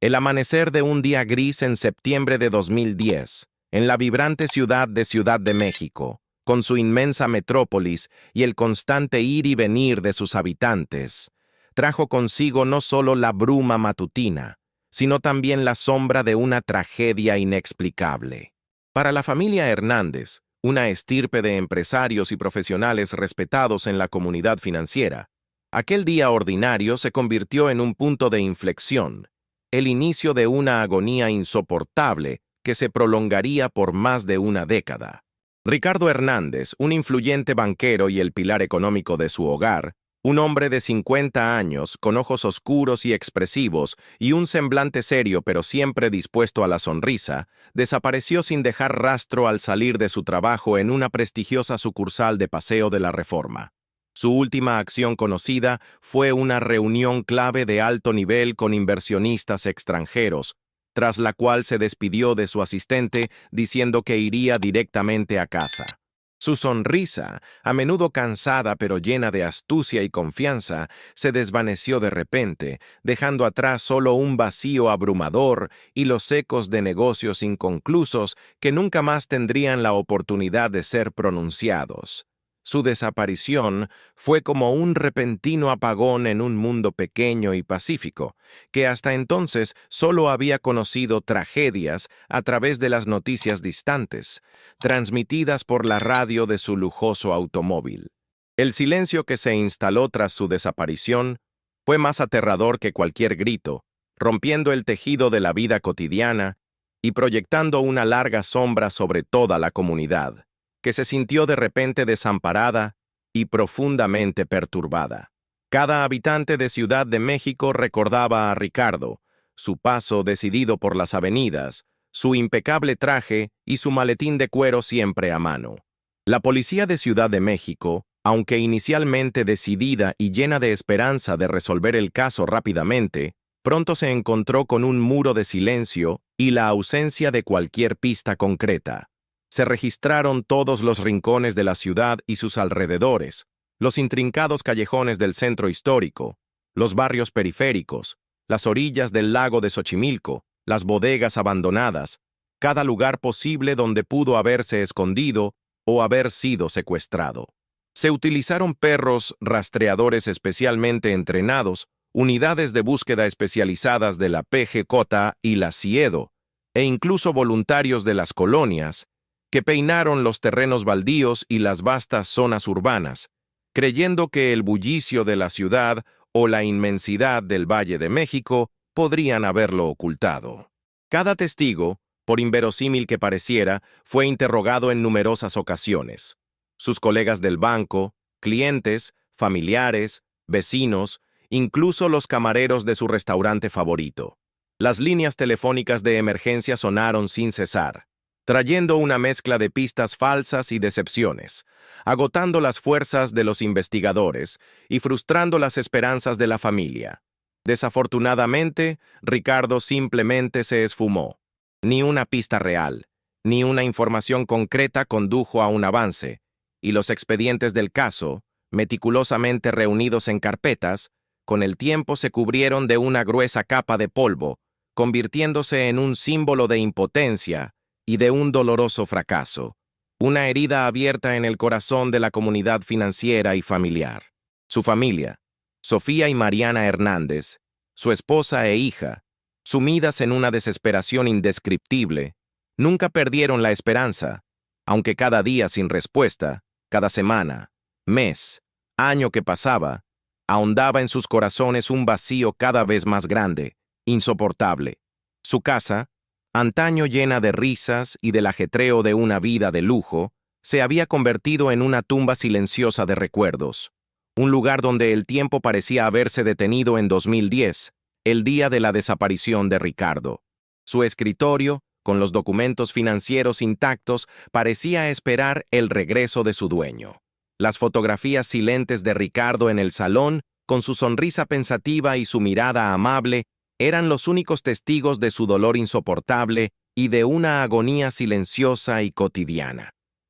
El amanecer de un día gris en septiembre de 2010, en la vibrante ciudad de Ciudad de México, con su inmensa metrópolis y el constante ir y venir de sus habitantes, trajo consigo no solo la bruma matutina, sino también la sombra de una tragedia inexplicable. Para la familia Hernández, una estirpe de empresarios y profesionales respetados en la comunidad financiera, aquel día ordinario se convirtió en un punto de inflexión, el inicio de una agonía insoportable que se prolongaría por más de una década. Ricardo Hernández, un influyente banquero y el pilar económico de su hogar, un hombre de 50 años, con ojos oscuros y expresivos y un semblante serio pero siempre dispuesto a la sonrisa, desapareció sin dejar rastro al salir de su trabajo en una prestigiosa sucursal de Paseo de la Reforma. Su última acción conocida fue una reunión clave de alto nivel con inversionistas extranjeros, tras la cual se despidió de su asistente diciendo que iría directamente a casa. Su sonrisa, a menudo cansada pero llena de astucia y confianza, se desvaneció de repente, dejando atrás solo un vacío abrumador y los ecos de negocios inconclusos que nunca más tendrían la oportunidad de ser pronunciados. Su desaparición fue como un repentino apagón en un mundo pequeño y pacífico, que hasta entonces solo había conocido tragedias a través de las noticias distantes, transmitidas por la radio de su lujoso automóvil. El silencio que se instaló tras su desaparición fue más aterrador que cualquier grito, rompiendo el tejido de la vida cotidiana y proyectando una larga sombra sobre toda la comunidad, que se sintió de repente desamparada y profundamente perturbada. Cada habitante de Ciudad de México recordaba a Ricardo, su paso decidido por las avenidas, su impecable traje y su maletín de cuero siempre a mano. La policía de Ciudad de México, aunque inicialmente decidida y llena de esperanza de resolver el caso rápidamente, pronto se encontró con un muro de silencio y la ausencia de cualquier pista concreta. Se registraron todos los rincones de la ciudad y sus alrededores, los intrincados callejones del centro histórico, los barrios periféricos, las orillas del lago de Xochimilco, las bodegas abandonadas, cada lugar posible donde pudo haberse escondido o haber sido secuestrado. Se utilizaron perros rastreadores especialmente entrenados, unidades de búsqueda especializadas de la PGJ y la CIEDO, e incluso voluntarios de las colonias, que peinaron los terrenos baldíos y las vastas zonas urbanas, creyendo que el bullicio de la ciudad o la inmensidad del Valle de México podrían haberlo ocultado. Cada testigo, por inverosímil que pareciera, fue interrogado en numerosas ocasiones. Sus colegas del banco, clientes, familiares, vecinos, incluso los camareros de su restaurante favorito. Las líneas telefónicas de emergencia sonaron sin cesar, trayendo una mezcla de pistas falsas y decepciones, agotando las fuerzas de los investigadores y frustrando las esperanzas de la familia. Desafortunadamente, Ricardo simplemente se esfumó. Ni una pista real, ni una información concreta condujo a un avance, y los expedientes del caso, meticulosamente reunidos en carpetas, con el tiempo se cubrieron de una gruesa capa de polvo, convirtiéndose en un símbolo de impotencia y de un doloroso fracaso, una herida abierta en el corazón de la comunidad financiera y familiar. Su familia, Sofía y Mariana Hernández, su esposa e hija, sumidas en una desesperación indescriptible, nunca perdieron la esperanza, aunque cada día sin respuesta, cada semana, mes, año que pasaba, ahondaba en sus corazones un vacío cada vez más grande, insoportable. Su casa, antaño llena de risas y del ajetreo de una vida de lujo, se había convertido en una tumba silenciosa de recuerdos, un lugar donde el tiempo parecía haberse detenido en 2010, el día de la desaparición de Ricardo. Su escritorio, con los documentos financieros intactos, parecía esperar el regreso de su dueño. Las fotografías silentes de Ricardo en el salón, con su sonrisa pensativa y su mirada amable, eran los únicos testigos de su dolor insoportable y de una agonía silenciosa y cotidiana.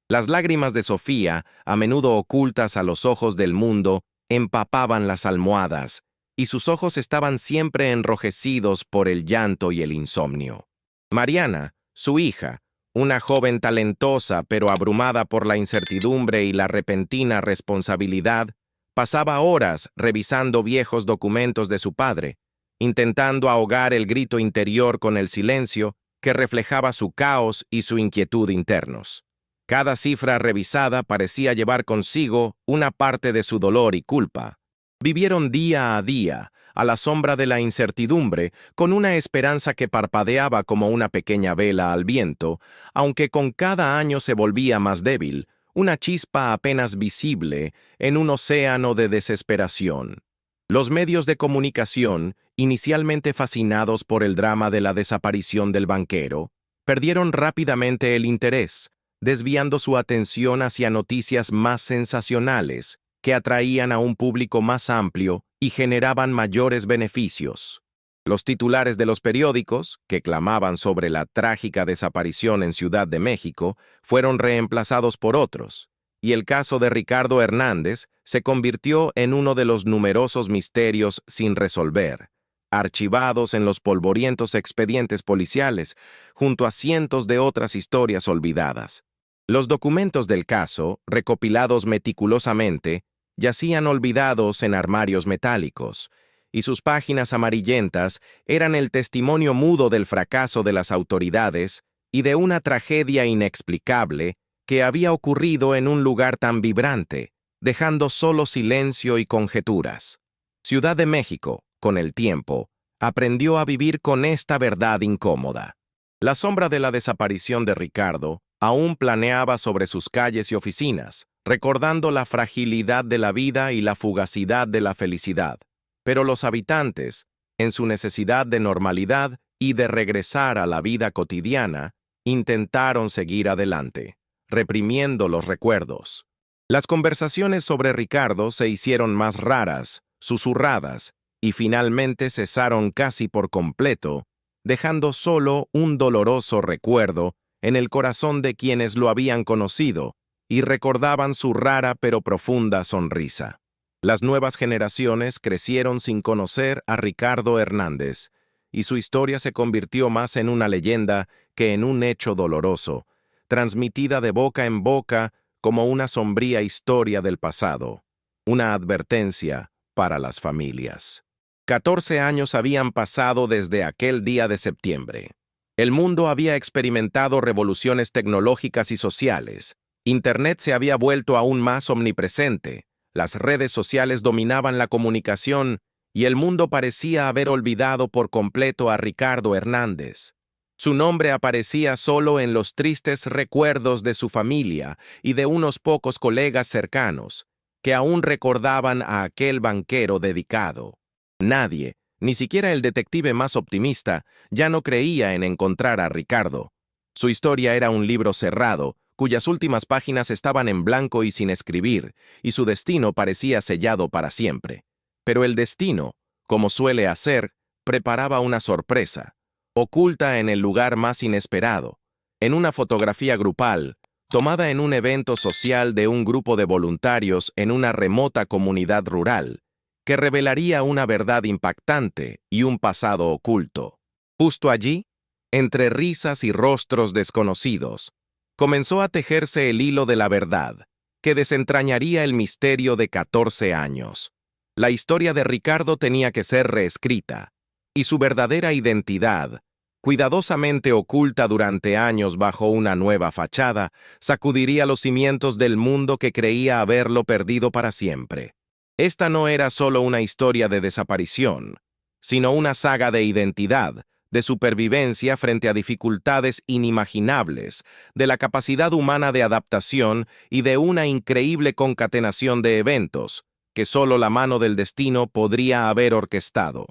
Las lágrimas de Sofía, a menudo ocultas a los ojos del mundo, empapaban las almohadas, y sus ojos estaban siempre enrojecidos por el llanto y el insomnio. Mariana, su hija, una joven talentosa pero abrumada por la incertidumbre y la repentina responsabilidad, pasaba horas revisando viejos documentos de su padre, intentando ahogar el grito interior con el silencio que reflejaba su caos y su inquietud internos. Cada cifra revisada parecía llevar consigo una parte de su dolor y culpa. Vivieron día a día, a la sombra de la incertidumbre, con una esperanza que parpadeaba como una pequeña vela al viento, aunque con cada año se volvía más débil, una chispa apenas visible en un océano de desesperación. Los medios de comunicación, inicialmente fascinados por el drama de la desaparición del banquero, perdieron rápidamente el interés, desviando su atención hacia noticias más sensacionales, que atraían a un público más amplio y generaban mayores beneficios. Los titulares de los periódicos, que clamaban sobre la trágica desaparición en Ciudad de México, fueron reemplazados por otros, y el caso de Ricardo Hernández se convirtió en uno de los numerosos misterios sin resolver, archivados en los polvorientos expedientes policiales, junto a cientos de otras historias olvidadas. Los documentos del caso, recopilados meticulosamente, yacían olvidados en armarios metálicos, y sus páginas amarillentas eran el testimonio mudo del fracaso de las autoridades y de una tragedia inexplicable que había ocurrido en un lugar tan vibrante, dejando solo silencio y conjeturas. Ciudad de México, con el tiempo, aprendió a vivir con esta verdad incómoda. La sombra de la desaparición de Ricardo aún planeaba sobre sus calles y oficinas, recordando la fragilidad de la vida y la fugacidad de la felicidad. Pero los habitantes, en su necesidad de normalidad y de regresar a la vida cotidiana, intentaron seguir adelante, reprimiendo los recuerdos. Las conversaciones sobre Ricardo se hicieron más raras, susurradas, y finalmente cesaron casi por completo, dejando solo un doloroso recuerdo en el corazón de quienes lo habían conocido y recordaban su rara pero profunda sonrisa. Las nuevas generaciones crecieron sin conocer a Ricardo Hernández, y su historia se convirtió más en una leyenda que en un hecho doloroso, transmitida de boca en boca como una sombría historia del pasado, una advertencia para las familias. 14 años habían pasado desde aquel día de septiembre. El mundo había experimentado revoluciones tecnológicas y sociales. Internet se había vuelto aún más omnipresente, las redes sociales dominaban la comunicación y el mundo parecía haber olvidado por completo a Ricardo Hernández. Su nombre aparecía solo en los tristes recuerdos de su familia y de unos pocos colegas cercanos, que aún recordaban a aquel banquero dedicado. Nadie, ni siquiera el detective más optimista, ya no creía en encontrar a Ricardo. Su historia era un libro cerrado, cuyas últimas páginas estaban en blanco y sin escribir, y su destino parecía sellado para siempre. Pero el destino, como suele hacer, preparaba una sorpresa, oculta en el lugar más inesperado, en una fotografía grupal, tomada en un evento social de un grupo de voluntarios en una remota comunidad rural, que revelaría una verdad impactante y un pasado oculto. Justo allí, entre risas y rostros desconocidos, comenzó a tejerse el hilo de la verdad, que desentrañaría el misterio de 14 años. La historia de Ricardo tenía que ser reescrita, y su verdadera identidad, cuidadosamente oculta durante años bajo una nueva fachada, sacudiría los cimientos del mundo que creía haberlo perdido para siempre. Esta no era solo una historia de desaparición, sino una saga de identidad, de supervivencia frente a dificultades inimaginables, de la capacidad humana de adaptación y de una increíble concatenación de eventos que solo la mano del destino podría haber orquestado.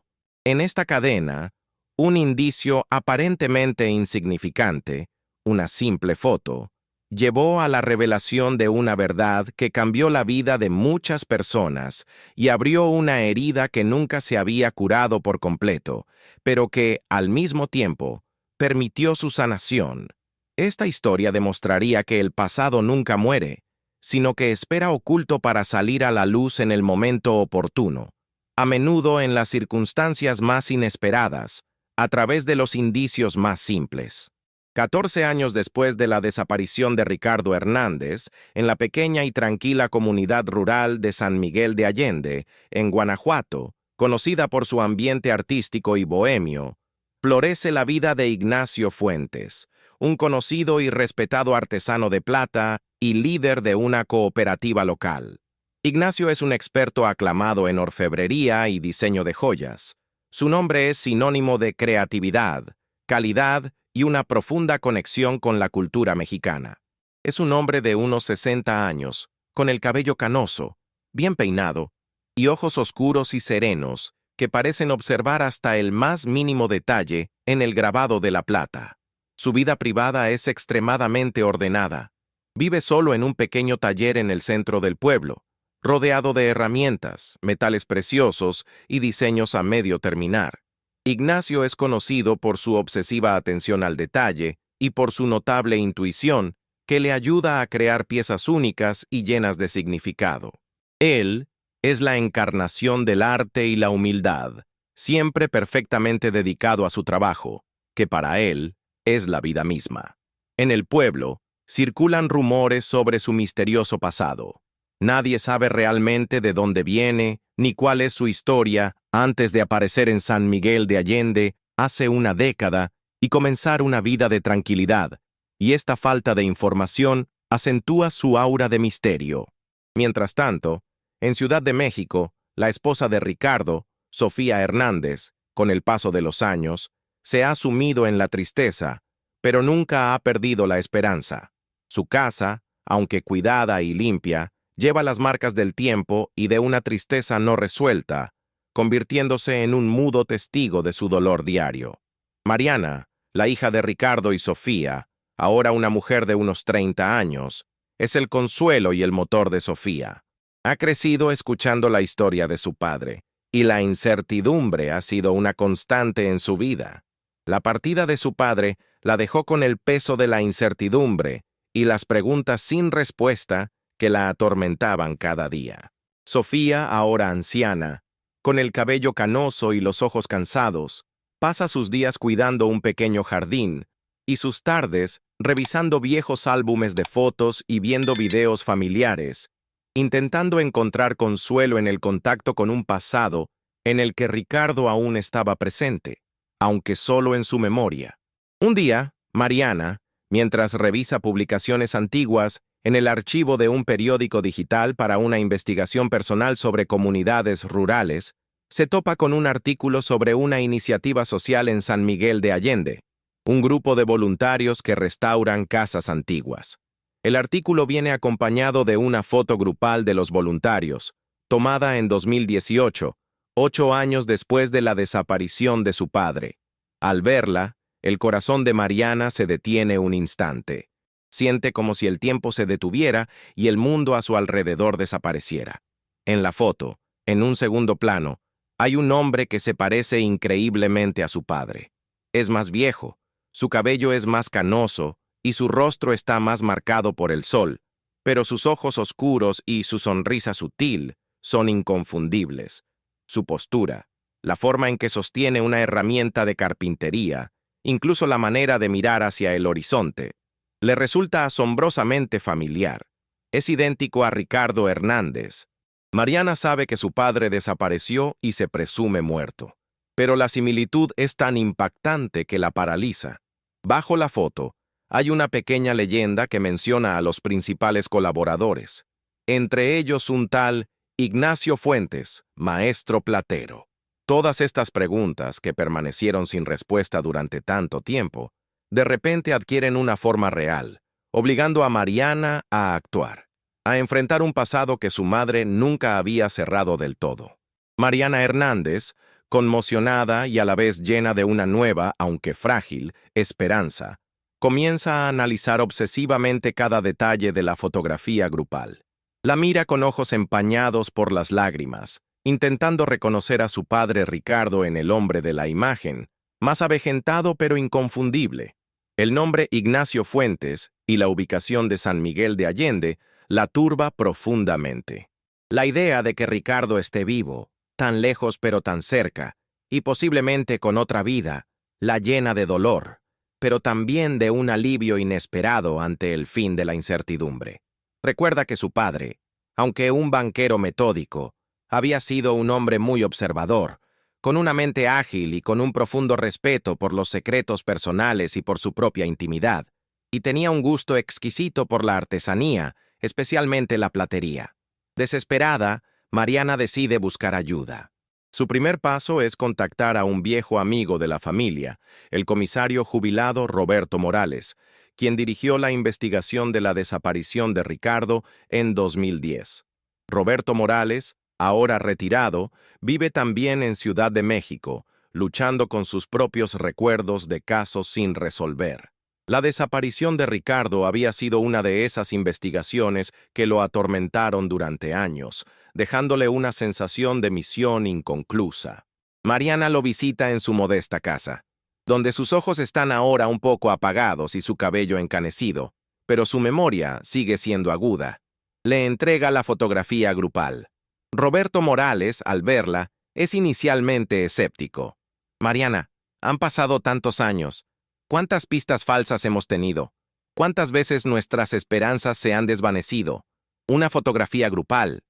En esta cadena, un indicio aparentemente insignificante, una simple foto, llevó a la revelación de una verdad que cambió la vida de muchas personas y abrió una herida que nunca se había curado por completo, pero que, al mismo tiempo, permitió su sanación. Esta historia demostraría que el pasado nunca muere, sino que espera oculto para salir a la luz en el momento oportuno. a menudo en las circunstancias más inesperadas, a través de los indicios más simples. 14 años después de la desaparición de Ricardo Hernández, en la pequeña y tranquila comunidad rural de San Miguel de Allende, en Guanajuato, conocida por su ambiente artístico y bohemio, florece la vida de Ignacio Fuentes, un conocido y respetado artesano de plata y líder de una cooperativa local. Ignacio es un experto aclamado en orfebrería y diseño de joyas. Su nombre es sinónimo de creatividad, calidad y una profunda conexión con la cultura mexicana. Es un hombre de unos 60 años, con el cabello canoso, bien peinado, y ojos oscuros y serenos que parecen observar hasta el más mínimo detalle en el grabado de la plata. Su vida privada es extremadamente ordenada. Vive solo en un pequeño taller en el centro del pueblo, rodeado de herramientas, metales preciosos y diseños a medio terminar. Ignacio es conocido por su obsesiva atención al detalle y por su notable intuición que le ayuda a crear piezas únicas y llenas de significado. Él es la encarnación del arte y la humildad, siempre perfectamente dedicado a su trabajo, que para él es la vida misma. En el pueblo circulan rumores sobre su misterioso pasado. Nadie sabe realmente de dónde viene ni cuál es su historia antes de aparecer en San Miguel de Allende hace una década y comenzar una vida de tranquilidad, y esta falta de información acentúa su aura de misterio. Mientras tanto, en Ciudad de México, la esposa de Ricardo, Sofía Hernández, con el paso de los años, se ha sumido en la tristeza, pero nunca ha perdido la esperanza. Su casa, aunque cuidada y limpia, lleva las marcas del tiempo y de una tristeza no resuelta, convirtiéndose en un mudo testigo de su dolor diario. Mariana, la hija de Ricardo y Sofía, ahora una mujer de unos 30 años, es el consuelo y el motor de Sofía. Ha crecido escuchando la historia de su padre, y la incertidumbre ha sido una constante en su vida. La partida de su padre la dejó con el peso de la incertidumbre y las preguntas sin respuesta que la atormentaban cada día. Sofía, ahora anciana, con el cabello canoso y los ojos cansados, pasa sus días cuidando un pequeño jardín y sus tardes revisando viejos álbumes de fotos y viendo videos familiares, intentando encontrar consuelo en el contacto con un pasado en el que Ricardo aún estaba presente, aunque solo en su memoria. Un día, Mariana, mientras revisa publicaciones antiguas en el archivo de un periódico digital para una investigación personal sobre comunidades rurales, se topa con un artículo sobre una iniciativa social en San Miguel de Allende, un grupo de voluntarios que restauran casas antiguas. El artículo viene acompañado de una foto grupal de los voluntarios, tomada en 2018, 8 años después de la desaparición de su padre. Al verla, el corazón de Mariana se detiene un instante. Siente como si el tiempo se detuviera y el mundo a su alrededor desapareciera. En la foto, en un segundo plano, hay un hombre que se parece increíblemente a su padre. Es más viejo, su cabello es más canoso y su rostro está más marcado por el sol, pero sus ojos oscuros y su sonrisa sutil son inconfundibles. Su postura, la forma en que sostiene una herramienta de carpintería, incluso la manera de mirar hacia el horizonte, le resulta asombrosamente familiar. Es idéntico a Ricardo Hernández. Mariana sabe que su padre desapareció y se presume muerto, pero la similitud es tan impactante que la paraliza. Bajo la foto, hay una pequeña leyenda que menciona a los principales colaboradores, entre ellos un tal Ignacio Fuentes, maestro platero. Todas estas preguntas, que permanecieron sin respuesta durante tanto tiempo, de repente adquieren una forma real, obligando a Mariana a actuar, a enfrentar un pasado que su madre nunca había cerrado del todo. Mariana Hernández, conmocionada y a la vez llena de una nueva, aunque frágil, esperanza, comienza a analizar obsesivamente cada detalle de la fotografía grupal. La mira con ojos empañados por las lágrimas, intentando reconocer a su padre Ricardo en el hombre de la imagen, más avejentado pero inconfundible. El nombre Ignacio Fuentes y la ubicación de San Miguel de Allende la turba profundamente. La idea de que Ricardo esté vivo, tan lejos pero tan cerca, y posiblemente con otra vida, la llena de dolor, pero también de un alivio inesperado ante el fin de la incertidumbre. Recuerda que su padre, aunque un banquero metódico, había sido un hombre muy observador, con una mente ágil y con un profundo respeto por los secretos personales y por su propia intimidad, y tenía un gusto exquisito por la artesanía, especialmente la platería. Desesperada, Mariana decide buscar ayuda. Su primer paso es contactar a un viejo amigo de la familia, el comisario jubilado Roberto Morales, quien dirigió la investigación de la desaparición de Ricardo en 2010. Roberto Morales, ahora retirado, vive también en Ciudad de México, luchando con sus propios recuerdos de casos sin resolver. La desaparición de Ricardo había sido una de esas investigaciones que lo atormentaron durante años, dejándole una sensación de misión inconclusa. Mariana lo visita en su modesta casa, donde sus ojos están ahora un poco apagados y su cabello encanecido, pero su memoria sigue siendo aguda. Le entrega la fotografía grupal. Roberto Morales, al verla, es inicialmente escéptico. Mariana, han pasado tantos años. ¿Cuántas pistas falsas hemos tenido? ¿Cuántas veces nuestras esperanzas se han desvanecido? Una fotografía grupal.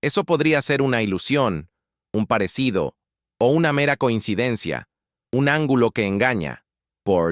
Eso podría ser una ilusión, un parecido, o una mera coincidencia, un ángulo que engaña,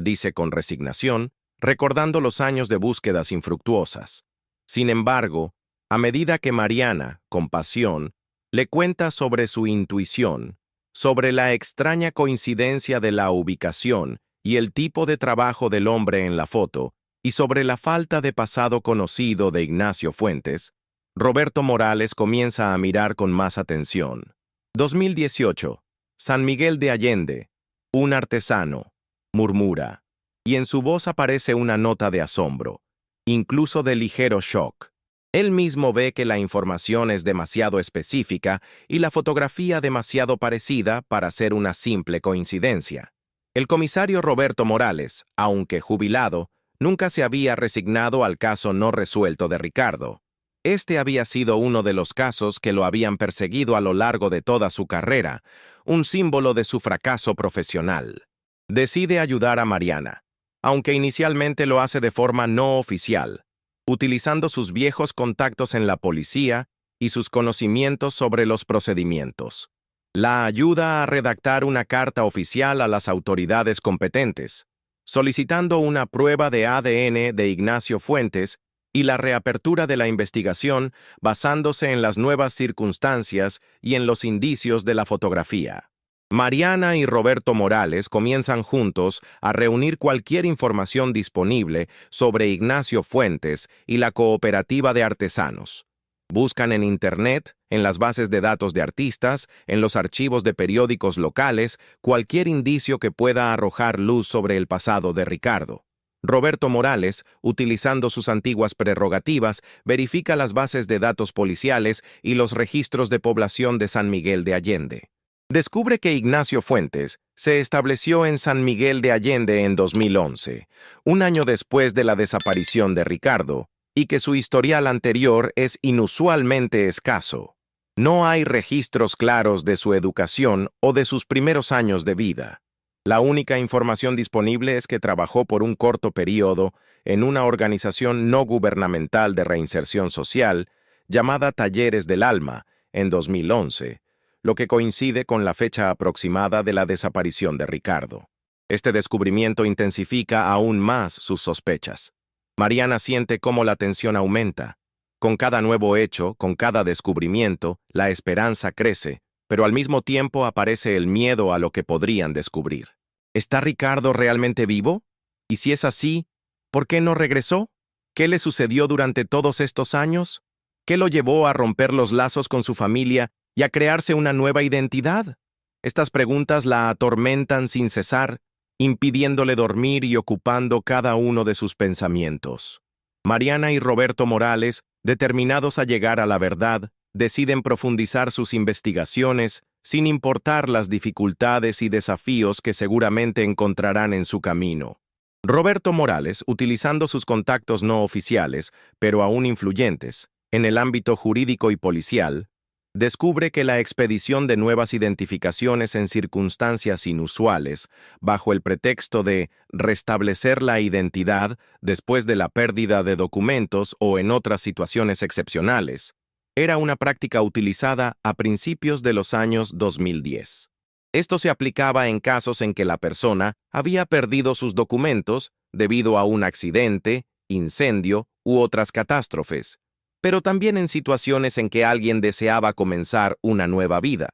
dice con resignación, recordando los años de búsquedas infructuosas. Sin embargo, a medida que Mariana, con pasión, le cuenta sobre su intuición, sobre la extraña coincidencia de la ubicación y el tipo de trabajo del hombre en la foto, y sobre la falta de pasado conocido de Ignacio Fuentes, Roberto Morales comienza a mirar con más atención. 2018. San Miguel de Allende. Un artesano. Murmura. Y en su voz aparece una nota de asombro, incluso de ligero shock. Él mismo ve que la información es demasiado específica y la fotografía demasiado parecida para ser una simple coincidencia. El comisario Roberto Morales, aunque jubilado, nunca se había resignado al caso no resuelto de Ricardo. Este había sido uno de los casos que lo habían perseguido a lo largo de toda su carrera, un símbolo de su fracaso profesional. Decide ayudar a Mariana, aunque inicialmente lo hace de forma no oficial, utilizando sus viejos contactos en la policía y sus conocimientos sobre los procedimientos. La ayuda a redactar una carta oficial a las autoridades competentes, solicitando una prueba de ADN de Ignacio Fuentes y la reapertura de la investigación basándose en las nuevas circunstancias y en los indicios de la fotografía. Mariana y Roberto Morales comienzan juntos a reunir cualquier información disponible sobre Ignacio Fuentes y la cooperativa de artesanos. Buscan en Internet, en las bases de datos de artistas, en los archivos de periódicos locales, cualquier indicio que pueda arrojar luz sobre el pasado de Ricardo. Roberto Morales, utilizando sus antiguas prerrogativas, verifica las bases de datos policiales y los registros de población de San Miguel de Allende. Descubre que Ignacio Fuentes se estableció en San Miguel de Allende en 2011, un año después de la desaparición de Ricardo, y que su historial anterior es inusualmente escaso. No hay registros claros de su educación o de sus primeros años de vida. La única información disponible es que trabajó por un corto periodo en una organización no gubernamental de reinserción social llamada Talleres del Alma en 2011, lo que coincide con la fecha aproximada de la desaparición de Ricardo. Este descubrimiento intensifica aún más sus sospechas. Mariana siente cómo la tensión aumenta. Con cada nuevo hecho, con cada descubrimiento, la esperanza crece, pero al mismo tiempo aparece el miedo a lo que podrían descubrir. ¿Está Ricardo realmente vivo? Y si es así, ¿por qué no regresó? ¿Qué le sucedió durante todos estos años? ¿Qué lo llevó a romper los lazos con su familia y a crearse una nueva identidad? Estas preguntas la atormentan sin cesar, impidiéndole dormir y ocupando cada uno de sus pensamientos. Mariana y Roberto Morales, determinados a llegar a la verdad, deciden profundizar sus investigaciones sin importar las dificultades y desafíos que seguramente encontrarán en su camino. Roberto Morales, utilizando sus contactos no oficiales, pero aún influyentes, en el ámbito jurídico y policial, descubre que la expedición de nuevas identificaciones en circunstancias inusuales, bajo el pretexto de restablecer la identidad después de la pérdida de documentos o en otras situaciones excepcionales, era una práctica utilizada a principios de los años 2010. Esto se aplicaba en casos en que la persona había perdido sus documentos debido a un accidente, incendio u otras catástrofes, pero también en situaciones en que alguien deseaba comenzar una nueva vida,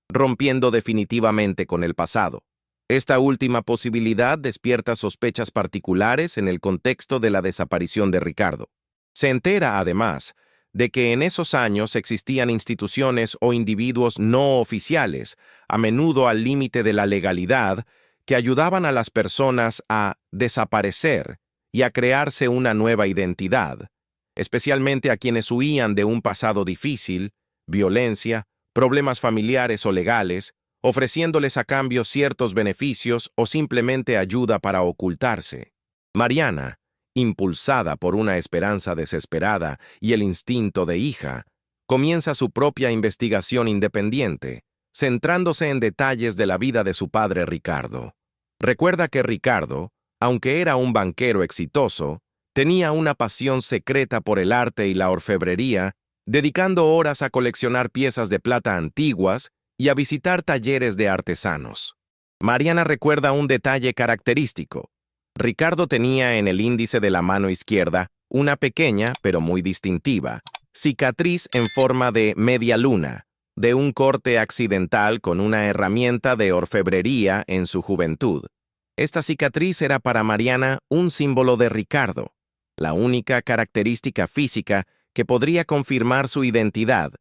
rompiendo definitivamente con el pasado. Esta última posibilidad despierta sospechas particulares en el contexto de la desaparición de Ricardo. Se entera, además, de que en esos años existían instituciones o individuos no oficiales, a menudo al límite de la legalidad, que ayudaban a las personas a desaparecer y a crearse una nueva identidad, especialmente a quienes huían de un pasado difícil, violencia, problemas familiares o legales, ofreciéndoles a cambio ciertos beneficios o simplemente ayuda para ocultarse. Mariana, impulsada por una esperanza desesperada y el instinto de hija, comienza su propia investigación independiente, centrándose en detalles de la vida de su padre Ricardo. Recuerda que Ricardo, aunque era un banquero exitoso, tenía una pasión secreta por el arte y la orfebrería, dedicando horas a coleccionar piezas de plata antiguas y a visitar talleres de artesanos. Mariana recuerda un detalle característico. Ricardo tenía en el índice de la mano izquierda una pequeña, pero muy distintiva, cicatriz en forma de media luna, de un corte accidental con una herramienta de orfebrería en su juventud. Esta cicatriz era para Mariana un símbolo de Ricardo, la única característica física que podría confirmar su identidad,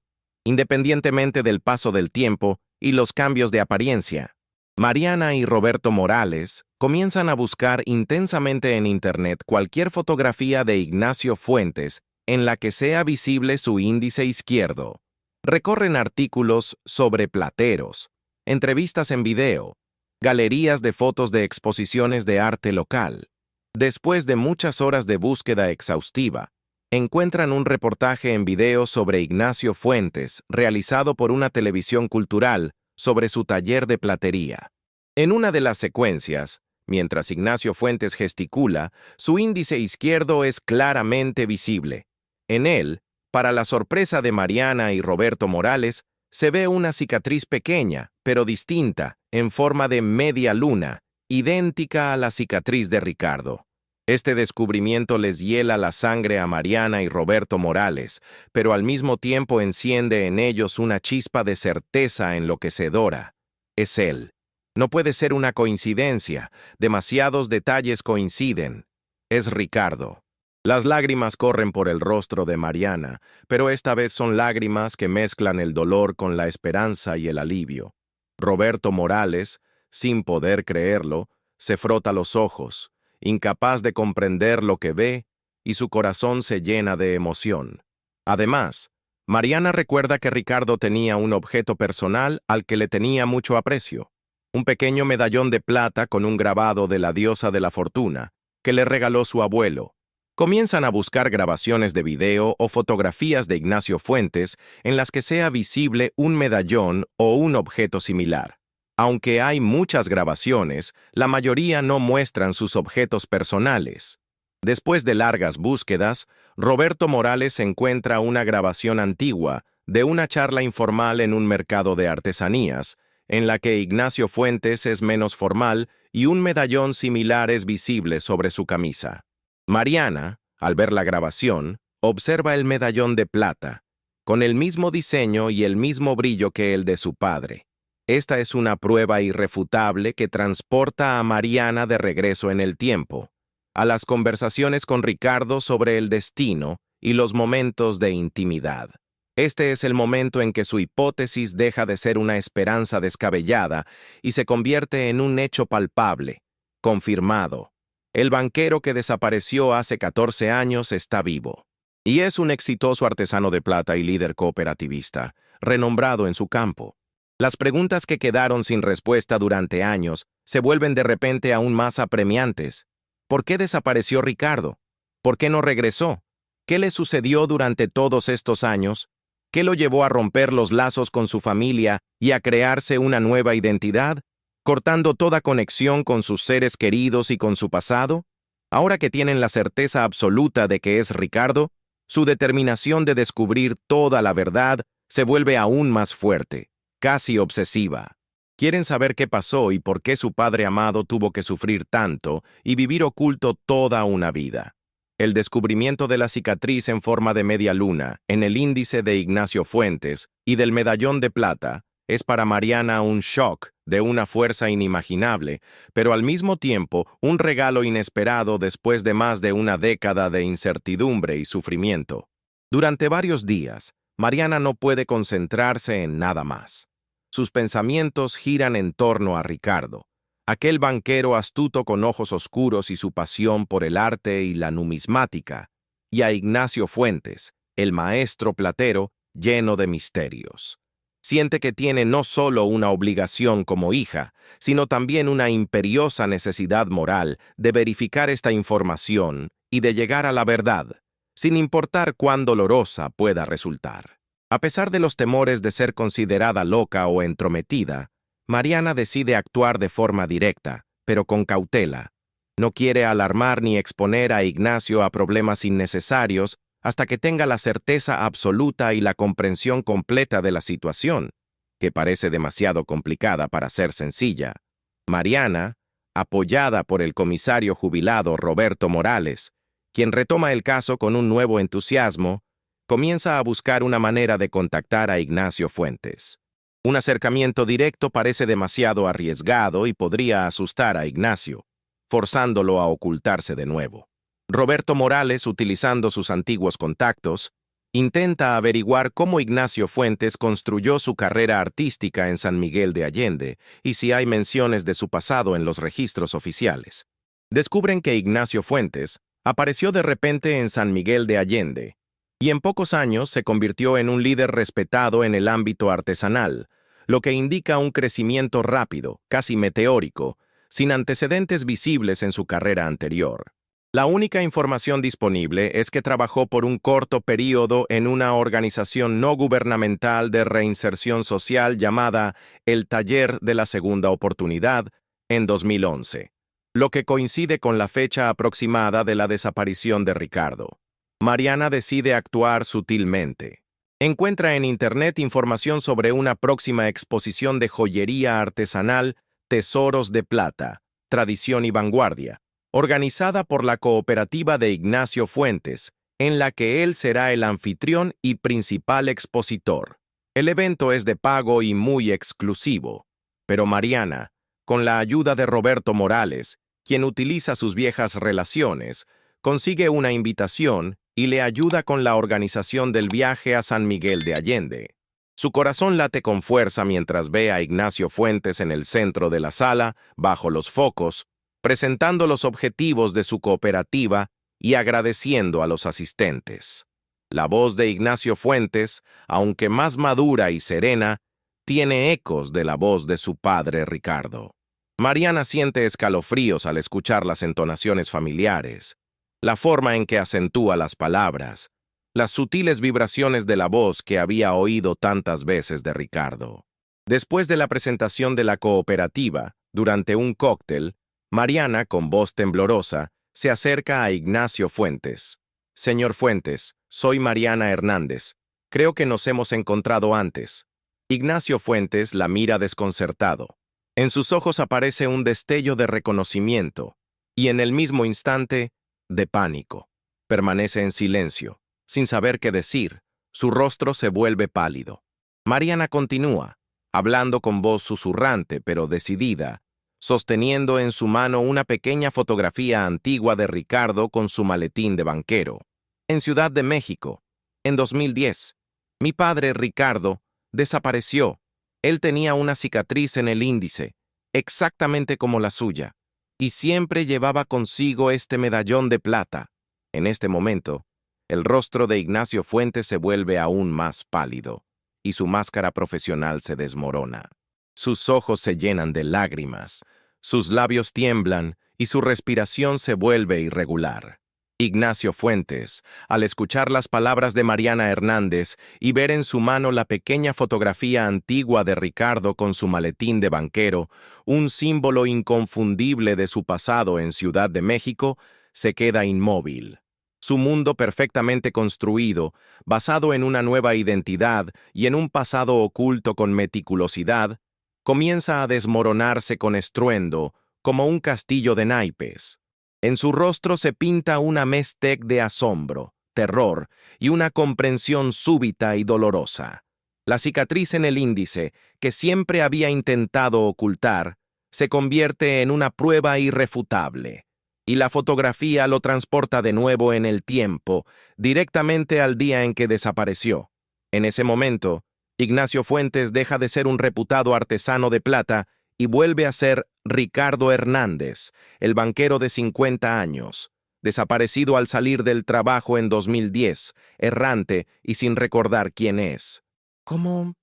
independientemente del paso del tiempo y los cambios de apariencia. Mariana y Roberto Morales comienzan a buscar intensamente en Internet cualquier fotografía de Ignacio Fuentes en la que sea visible su índice izquierdo. Recorren artículos sobre plateros, entrevistas en video, galerías de fotos de exposiciones de arte local. Después de muchas horas de búsqueda exhaustiva, encuentran un reportaje en video sobre Ignacio Fuentes, realizado por una televisión cultural, sobre su taller de platería. En una de las secuencias, mientras Ignacio Fuentes gesticula, su índice izquierdo es claramente visible. En él, para la sorpresa de Mariana y Roberto Morales, se ve una cicatriz pequeña, pero distinta, en forma de media luna, idéntica a la cicatriz de Ricardo. Este descubrimiento les hiela la sangre a Mariana y Roberto Morales, pero al mismo tiempo enciende en ellos una chispa de certeza enloquecedora. Es él. No puede ser una coincidencia, demasiados detalles coinciden. Es Ricardo. Las lágrimas corren por el rostro de Mariana, pero esta vez son lágrimas que mezclan el dolor con la esperanza y el alivio. Roberto Morales, sin poder creerlo, se frota los ojos, incapaz de comprender lo que ve, y su corazón se llena de emoción. Además, Mariana recuerda que Ricardo tenía un objeto personal al que le tenía mucho aprecio, un pequeño medallón de plata con un grabado de la diosa de la fortuna, que le regaló su abuelo. Comienzan a buscar grabaciones de video o fotografías de Ignacio Fuentes en las que sea visible un medallón o un objeto similar. Aunque hay muchas grabaciones, la mayoría no muestran sus objetos personales. Después de largas búsquedas, Roberto Morales encuentra una grabación antigua de una charla informal en un mercado de artesanías, en la que Ignacio Fuentes es menos formal y un medallón similar es visible sobre su camisa. Mariana, al ver la grabación, observa el medallón de plata, con el mismo diseño y el mismo brillo que el de su padre. Esta es una prueba irrefutable que transporta a Mariana de regreso en el tiempo, a las conversaciones con Ricardo sobre el destino y los momentos de intimidad. Este es el momento en que su hipótesis deja de ser una esperanza descabellada y se convierte en un hecho palpable, confirmado. El banquero que desapareció hace 14 años está vivo. Y es un exitoso artesano de plata y líder cooperativista, renombrado en su campo. Las preguntas que quedaron sin respuesta durante años se vuelven de repente aún más apremiantes. ¿Por qué desapareció Ricardo? ¿Por qué no regresó? ¿Qué le sucedió durante todos estos años? ¿Qué lo llevó a romper los lazos con su familia y a crearse una nueva identidad, cortando toda conexión con sus seres queridos y con su pasado? Ahora que tienen la certeza absoluta de que es Ricardo, su determinación de descubrir toda la verdad se vuelve aún más fuerte, casi obsesiva. Quieren saber qué pasó y por qué su padre amado tuvo que sufrir tanto y vivir oculto toda una vida. El descubrimiento de la cicatriz en forma de media luna en el índice de Ignacio Fuentes y del medallón de plata es para Mariana un shock de una fuerza inimaginable, pero al mismo tiempo un regalo inesperado después de más de una década de incertidumbre y sufrimiento. Durante varios días, Mariana no puede concentrarse en nada más. Sus pensamientos giran en torno a Ricardo, aquel banquero astuto con ojos oscuros y su pasión por el arte y la numismática, y a Ignacio Fuentes, el maestro platero lleno de misterios. Siente que tiene no solo una obligación como hija, sino también una imperiosa necesidad moral de verificar esta información y de llegar a la verdad, sin importar cuán dolorosa pueda resultar. A pesar de los temores de ser considerada loca o entrometida, Mariana decide actuar de forma directa, pero con cautela. No quiere alarmar ni exponer a Ignacio a problemas innecesarios hasta que tenga la certeza absoluta y la comprensión completa de la situación, que parece demasiado complicada para ser sencilla. Mariana, apoyada por el comisario jubilado Roberto Morales, quien retoma el caso con un nuevo entusiasmo, comienza a buscar una manera de contactar a Ignacio Fuentes. Un acercamiento directo parece demasiado arriesgado y podría asustar a Ignacio, forzándolo a ocultarse de nuevo. Roberto Morales, utilizando sus antiguos contactos, intenta averiguar cómo Ignacio Fuentes construyó su carrera artística en San Miguel de Allende y si hay menciones de su pasado en los registros oficiales. Descubren que Ignacio Fuentes apareció de repente en San Miguel de Allende y en pocos años se convirtió en un líder respetado en el ámbito artesanal, lo que indica un crecimiento rápido, casi meteórico, sin antecedentes visibles en su carrera anterior. La única información disponible es que trabajó por un corto período en una organización no gubernamental de reinserción social llamada el Taller de la Segunda Oportunidad en 2011, lo que coincide con la fecha aproximada de la desaparición de Ricardo. Mariana decide actuar sutilmente. Encuentra en Internet información sobre una próxima exposición de joyería artesanal, Tesoros de Plata, Tradición y Vanguardia, organizada por la cooperativa de Ignacio Fuentes, en la que él será el anfitrión y principal expositor. El evento es de pago y muy exclusivo, pero Mariana, con la ayuda de Roberto Morales, quien utiliza sus viejas relaciones, consigue una invitación y le ayuda con la organización del viaje a San Miguel de Allende. Su corazón late con fuerza mientras ve a Ignacio Fuentes en el centro de la sala, bajo los focos, presentando los objetivos de su cooperativa y agradeciendo a los asistentes. La voz de Ignacio Fuentes, aunque más madura y serena, tiene ecos de la voz de su padre Ricardo. Mariana siente escalofríos al escuchar las entonaciones familiares, la forma en que acentúa las palabras, las sutiles vibraciones de la voz que había oído tantas veces de Ricardo. Después de la presentación de la cooperativa, durante un cóctel, Mariana, con voz temblorosa, se acerca a Ignacio Fuentes. «Señor Fuentes, soy Mariana Hernández. Creo que nos hemos encontrado antes». Ignacio Fuentes la mira desconcertado. En sus ojos aparece un destello de reconocimiento y en el mismo instante, de pánico. Permanece en silencio, sin saber qué decir. Su rostro se vuelve pálido. Mariana continúa, hablando con voz susurrante pero decidida, sosteniendo en su mano una pequeña fotografía antigua de Ricardo con su maletín de banquero. En Ciudad de México, en 2010, mi padre Ricardo desapareció. Él tenía una cicatriz en el índice, exactamente como la suya, y siempre llevaba consigo este medallón de plata. En este momento, el rostro de Ignacio Fuentes se vuelve aún más pálido, y su máscara profesional se desmorona. Sus ojos se llenan de lágrimas, sus labios tiemblan y su respiración se vuelve irregular. Ignacio Fuentes, al escuchar las palabras de Mariana Hernández y ver en su mano la pequeña fotografía antigua de Ricardo con su maletín de banquero, un símbolo inconfundible de su pasado en Ciudad de México, se queda inmóvil. Su mundo perfectamente construido, basado en una nueva identidad y en un pasado oculto con meticulosidad, comienza a desmoronarse con estruendo, como un castillo de naipes. En su rostro se pinta una mestec de asombro, terror y una comprensión súbita y dolorosa. La cicatriz en el índice, que siempre había intentado ocultar, se convierte en una prueba irrefutable, y la fotografía lo transporta de nuevo en el tiempo, directamente al día en que desapareció. En ese momento, Ignacio Fuentes deja de ser un reputado artesano de plata y vuelve a ser Ricardo Hernández, el banquero de 50 años, desaparecido al salir del trabajo en 2010, errante y sin recordar quién es. ¿Cómo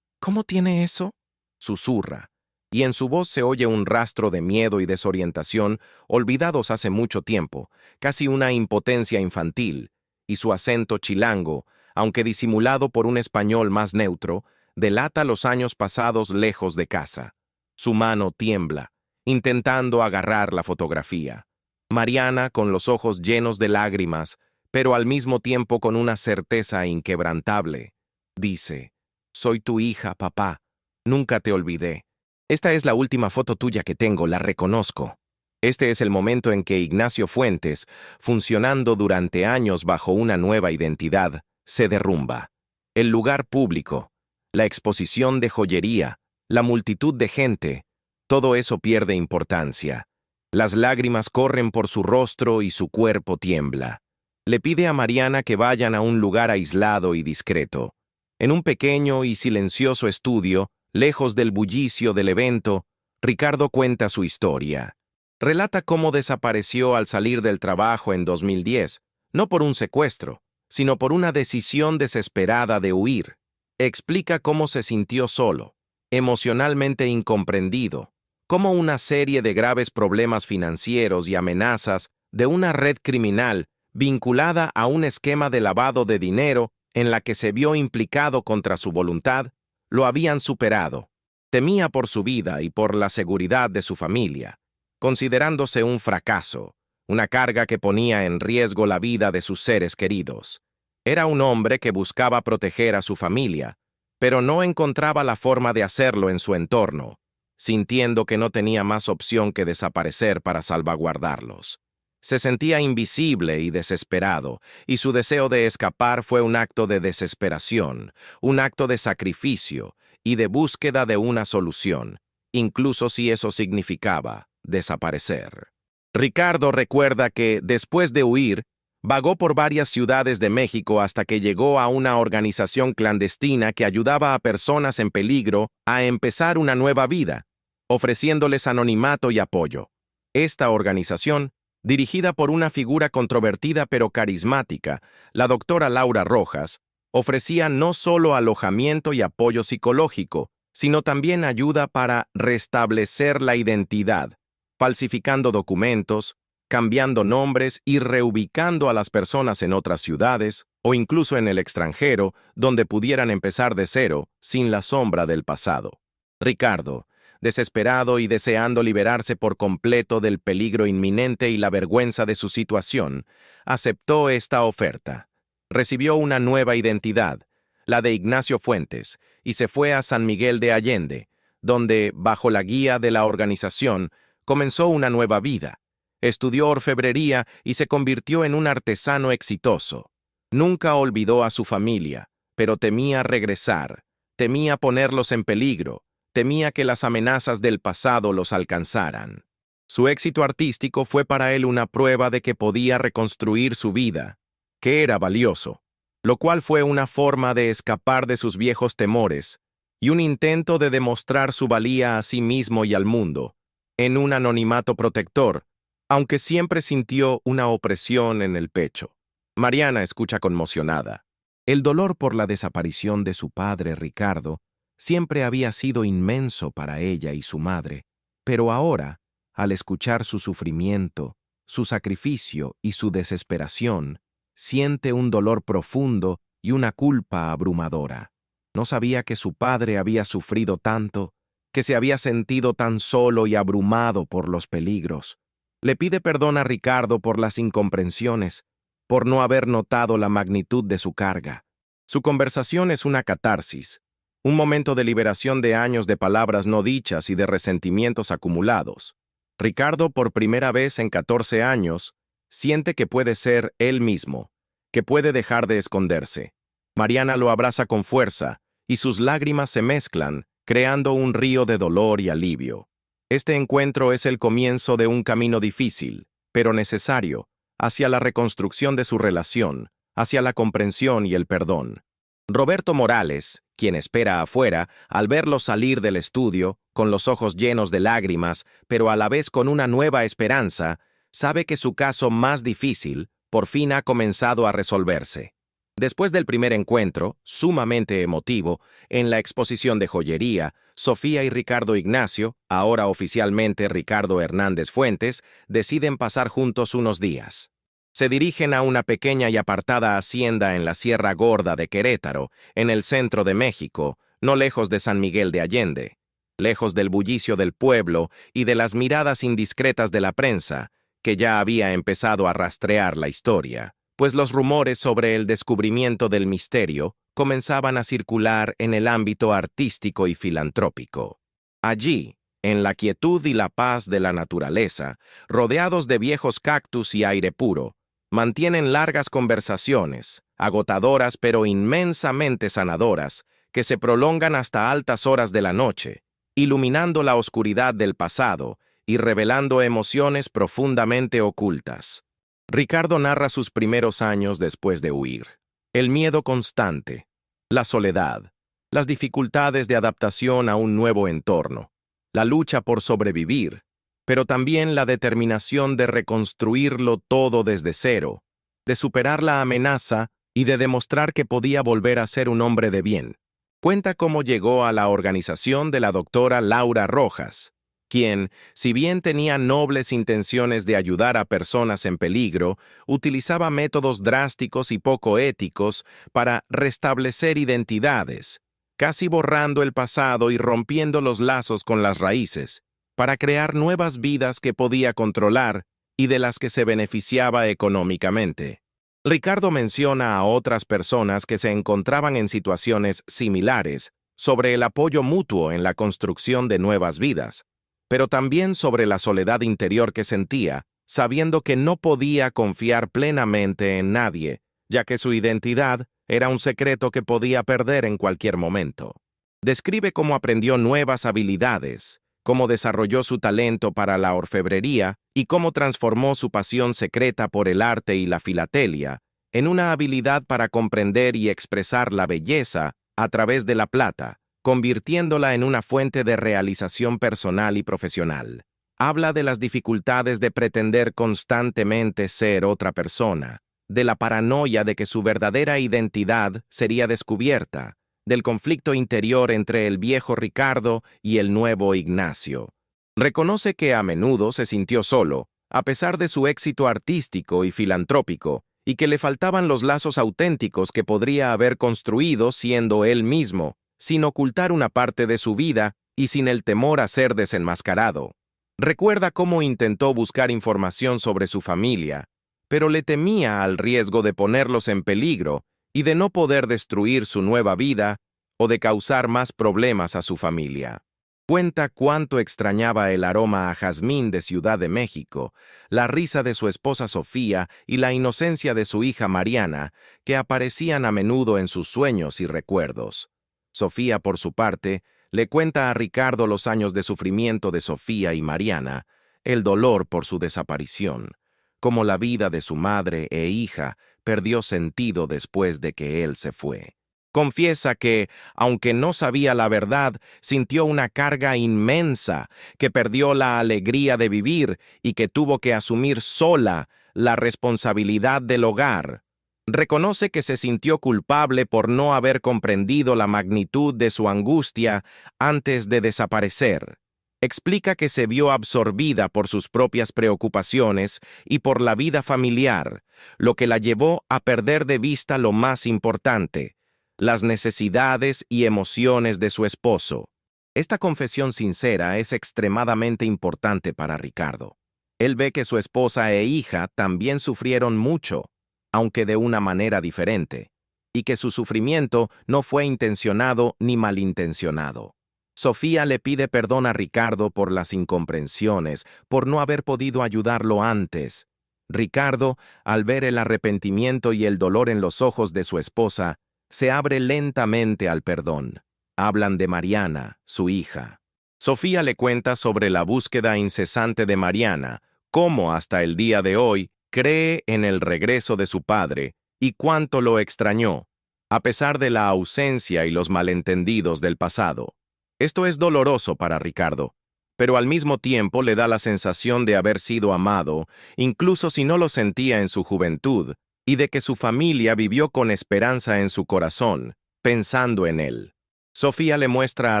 tiene eso?, susurra, y en su voz se oye un rastro de miedo y desorientación olvidados hace mucho tiempo, casi una impotencia infantil, y su acento chilango, aunque disimulado por un español más neutro, delata los años pasados lejos de casa. Su mano tiembla, intentando agarrar la fotografía. Mariana, con los ojos llenos de lágrimas, pero al mismo tiempo con una certeza inquebrantable, dice: «Soy tu hija, papá. Nunca te olvidé. Esta es la última foto tuya que tengo, la reconozco». Este es el momento en que Ignacio Fuentes, funcionando durante años bajo una nueva identidad, se derrumba. El lugar público, la exposición de joyería, la multitud de gente, todo eso pierde importancia. Las lágrimas corren por su rostro y su cuerpo tiembla. Le pide a Mariana que vayan a un lugar aislado y discreto. En un pequeño y silencioso estudio, lejos del bullicio del evento, Ricardo cuenta su historia. Relata cómo desapareció al salir del trabajo en 2010, no por un secuestro, sino por una decisión desesperada de huir. Explica cómo se sintió solo, emocionalmente incomprendido, cómo una serie de graves problemas financieros y amenazas de una red criminal vinculada a un esquema de lavado de dinero en la que se vio implicado contra su voluntad, lo habían superado. Temía por su vida y por la seguridad de su familia, considerándose un fracaso, una carga que ponía en riesgo la vida de sus seres queridos. Era un hombre que buscaba proteger a su familia, pero no encontraba la forma de hacerlo en su entorno, sintiendo que no tenía más opción que desaparecer para salvaguardarlos. Se sentía invisible y desesperado, y su deseo de escapar fue un acto de desesperación, un acto de sacrificio y de búsqueda de una solución, incluso si eso significaba desaparecer. Ricardo recuerda que, después de huir, vagó por varias ciudades de México hasta que llegó a una organización clandestina que ayudaba a personas en peligro a empezar una nueva vida, ofreciéndoles anonimato y apoyo. Esta organización, dirigida por una figura controvertida pero carismática, la doctora Laura Rojas, ofrecía no solo alojamiento y apoyo psicológico, sino también ayuda para restablecer la identidad, falsificando documentos, cambiando nombres y reubicando a las personas en otras ciudades o incluso en el extranjero, donde pudieran empezar de cero, sin la sombra del pasado. Ricardo, desesperado y deseando liberarse por completo del peligro inminente y la vergüenza de su situación, aceptó esta oferta. Recibió una nueva identidad, la de Ignacio Fuentes, y se fue a San Miguel de Allende, donde, bajo la guía de la organización, comenzó una nueva vida. Estudió orfebrería y se convirtió en un artesano exitoso. Nunca olvidó a su familia, pero temía regresar, temía ponerlos en peligro, temía que las amenazas del pasado los alcanzaran. Su éxito artístico fue para él una prueba de que podía reconstruir su vida, que era valioso, lo cual fue una forma de escapar de sus viejos temores y un intento de demostrar su valía a sí mismo y al mundo, en un anonimato protector, aunque siempre sintió una opresión en el pecho. Mariana escucha conmocionada. El dolor por la desaparición de su padre, Ricardo, siempre había sido inmenso para ella y su madre, pero ahora, al escuchar su sufrimiento, su sacrificio y su desesperación, siente un dolor profundo y una culpa abrumadora. No sabía que su padre había sufrido tanto, que se había sentido tan solo y abrumado por los peligros. Le pide perdón a Ricardo por las incomprensiones, por no haber notado la magnitud de su carga. Su conversación es una catarsis, un momento de liberación de años de palabras no dichas y de resentimientos acumulados. Ricardo, por primera vez en 14 años, siente que puede ser él mismo, que puede dejar de esconderse. Mariana lo abraza con fuerza, y sus lágrimas se mezclan, creando un río de dolor y alivio. Este encuentro es el comienzo de un camino difícil, pero necesario, hacia la reconstrucción de su relación, hacia la comprensión y el perdón. Roberto Morales, quien espera afuera, al verlo salir del estudio, con los ojos llenos de lágrimas, pero a la vez con una nueva esperanza, sabe que su caso más difícil, por fin ha comenzado a resolverse. Después del primer encuentro, sumamente emotivo, en la exposición de joyería, Sofía y Ricardo Ignacio, ahora oficialmente Ricardo Hernández Fuentes, deciden pasar juntos unos días. Se dirigen a una pequeña y apartada hacienda en la Sierra Gorda de Querétaro, en el centro de México, no lejos de San Miguel de Allende, lejos del bullicio del pueblo y de las miradas indiscretas de la prensa, que ya había empezado a rastrear la historia, pues los rumores sobre el descubrimiento del misterio comenzaban a circular en el ámbito artístico y filantrópico. Allí, en la quietud y la paz de la naturaleza, rodeados de viejos cactus y aire puro, mantienen largas conversaciones, agotadoras pero inmensamente sanadoras, que se prolongan hasta altas horas de la noche, iluminando la oscuridad del pasado y revelando emociones profundamente ocultas. Ricardo narra sus primeros años después de huir. El miedo constante, la soledad, las dificultades de adaptación a un nuevo entorno, la lucha por sobrevivir, pero también la determinación de reconstruirlo todo desde cero, de superar la amenaza y de demostrar que podía volver a ser un hombre de bien. Cuenta cómo llegó a la organización de la doctora Laura Rojas, quien, si bien tenía nobles intenciones de ayudar a personas en peligro, utilizaba métodos drásticos y poco éticos para restablecer identidades, casi borrando el pasado y rompiendo los lazos con las raíces, para crear nuevas vidas que podía controlar y de las que se beneficiaba económicamente. Ricardo menciona a otras personas que se encontraban en situaciones similares sobre el apoyo mutuo en la construcción de nuevas vidas, pero también sobre la soledad interior que sentía, sabiendo que no podía confiar plenamente en nadie, ya que su identidad era un secreto que podía perder en cualquier momento. Describe cómo aprendió nuevas habilidades, cómo desarrolló su talento para la orfebrería y cómo transformó su pasión secreta por el arte y la filatelia en una habilidad para comprender y expresar la belleza a través de la plata, convirtiéndola en una fuente de realización personal y profesional. Habla de las dificultades de pretender constantemente ser otra persona, de la paranoia de que su verdadera identidad sería descubierta, del conflicto interior entre el viejo Ricardo y el nuevo Ignacio. Reconoce que a menudo se sintió solo, a pesar de su éxito artístico y filantrópico, y que le faltaban los lazos auténticos que podría haber construido siendo él mismo, sin ocultar una parte de su vida y sin el temor a ser desenmascarado. Recuerda cómo intentó buscar información sobre su familia, pero le temía al riesgo de ponerlos en peligro y de no poder destruir su nueva vida o de causar más problemas a su familia. Cuenta cuánto extrañaba el aroma a jazmín de Ciudad de México, la risa de su esposa Sofía y la inocencia de su hija Mariana, que aparecían a menudo en sus sueños y recuerdos. Sofía, por su parte, le cuenta a Ricardo los años de sufrimiento de Sofía y Mariana, el dolor por su desaparición, cómo la vida de su madre e hija perdió sentido después de que él se fue. Confiesa que, aunque no sabía la verdad, sintió una carga inmensa, que perdió la alegría de vivir y que tuvo que asumir sola la responsabilidad del hogar. Reconoce que se sintió culpable por no haber comprendido la magnitud de su angustia antes de desaparecer. Explica que se vio absorbida por sus propias preocupaciones y por la vida familiar, lo que la llevó a perder de vista lo más importante, las necesidades y emociones de su esposo. Esta confesión sincera es extremadamente importante para Ricardo. Él ve que su esposa e hija también sufrieron mucho, aunque de una manera diferente, y que su sufrimiento no fue intencionado ni malintencionado. Sofía le pide perdón a Ricardo por las incomprensiones, por no haber podido ayudarlo antes. Ricardo, al ver el arrepentimiento y el dolor en los ojos de su esposa, se abre lentamente al perdón. Hablan de Mariana, su hija. Sofía le cuenta sobre la búsqueda incesante de Mariana, cómo hasta el día de hoy cree en el regreso de su padre y cuánto lo extrañó, a pesar de la ausencia y los malentendidos del pasado. Esto es doloroso para Ricardo, pero al mismo tiempo le da la sensación de haber sido amado, incluso si no lo sentía en su juventud, y de que su familia vivió con esperanza en su corazón, pensando en él. Sofía le muestra a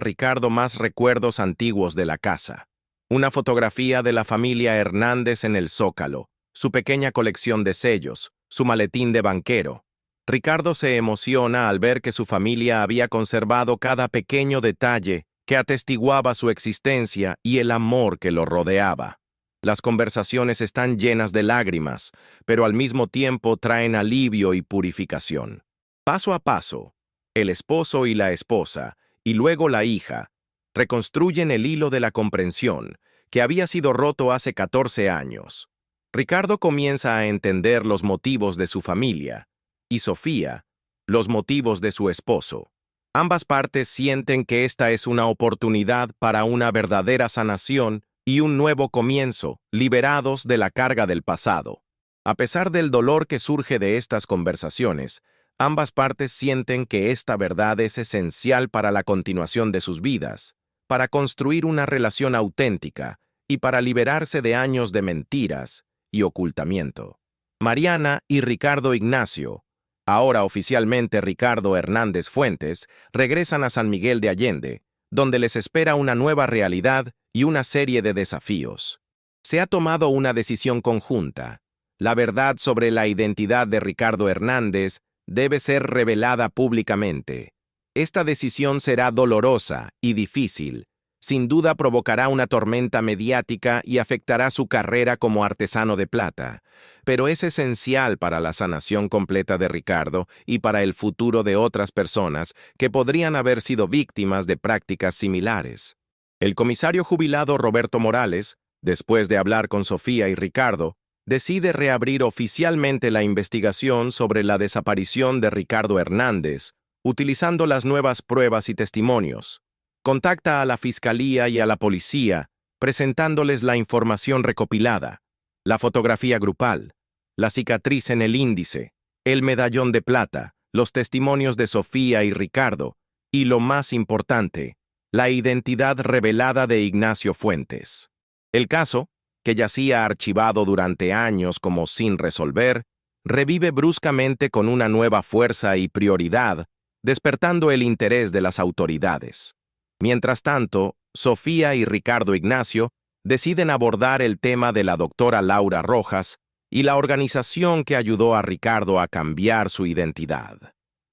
Ricardo más recuerdos antiguos de la casa. Una fotografía de la familia Hernández en el Zócalo, su pequeña colección de sellos, su maletín de banquero. Ricardo se emociona al ver que su familia había conservado cada pequeño detalle que atestiguaba su existencia y el amor que lo rodeaba. Las conversaciones están llenas de lágrimas, pero al mismo tiempo traen alivio y purificación. Paso a paso, el esposo y la esposa, y luego la hija, reconstruyen el hilo de la comprensión, que había sido roto hace 14 años. Ricardo comienza a entender los motivos de su familia, y Sofía, los motivos de su esposo. Ambas partes sienten que esta es una oportunidad para una verdadera sanación y un nuevo comienzo, liberados de la carga del pasado. A pesar del dolor que surge de estas conversaciones, ambas partes sienten que esta verdad es esencial para la continuación de sus vidas, para construir una relación auténtica y para liberarse de años de mentiras y ocultamiento. Mariana y Ricardo Ignacio, ahora oficialmente Ricardo Hernández Fuentes, regresan a San Miguel de Allende, donde les espera una nueva realidad y una serie de desafíos. Se ha tomado una decisión conjunta. La verdad sobre la identidad de Ricardo Hernández debe ser revelada públicamente. Esta decisión será dolorosa y difícil. Sin duda provocará una tormenta mediática y afectará su carrera como artesano de plata, pero es esencial para la sanación completa de Ricardo y para el futuro de otras personas que podrían haber sido víctimas de prácticas similares. El comisario jubilado Roberto Morales, después de hablar con Sofía y Ricardo, decide reabrir oficialmente la investigación sobre la desaparición de Ricardo Hernández, utilizando las nuevas pruebas y testimonios. Contacta a la fiscalía y a la policía, presentándoles la información recopilada, la fotografía grupal, la cicatriz en el índice, el medallón de plata, los testimonios de Sofía y Ricardo, y lo más importante, la identidad revelada de Ignacio Fuentes. El caso, que yacía archivado durante años como sin resolver, revive bruscamente con una nueva fuerza y prioridad, despertando el interés de las autoridades. Mientras tanto, Sofía y Ricardo Ignacio deciden abordar el tema de la doctora Laura Rojas y la organización que ayudó a Ricardo a cambiar su identidad.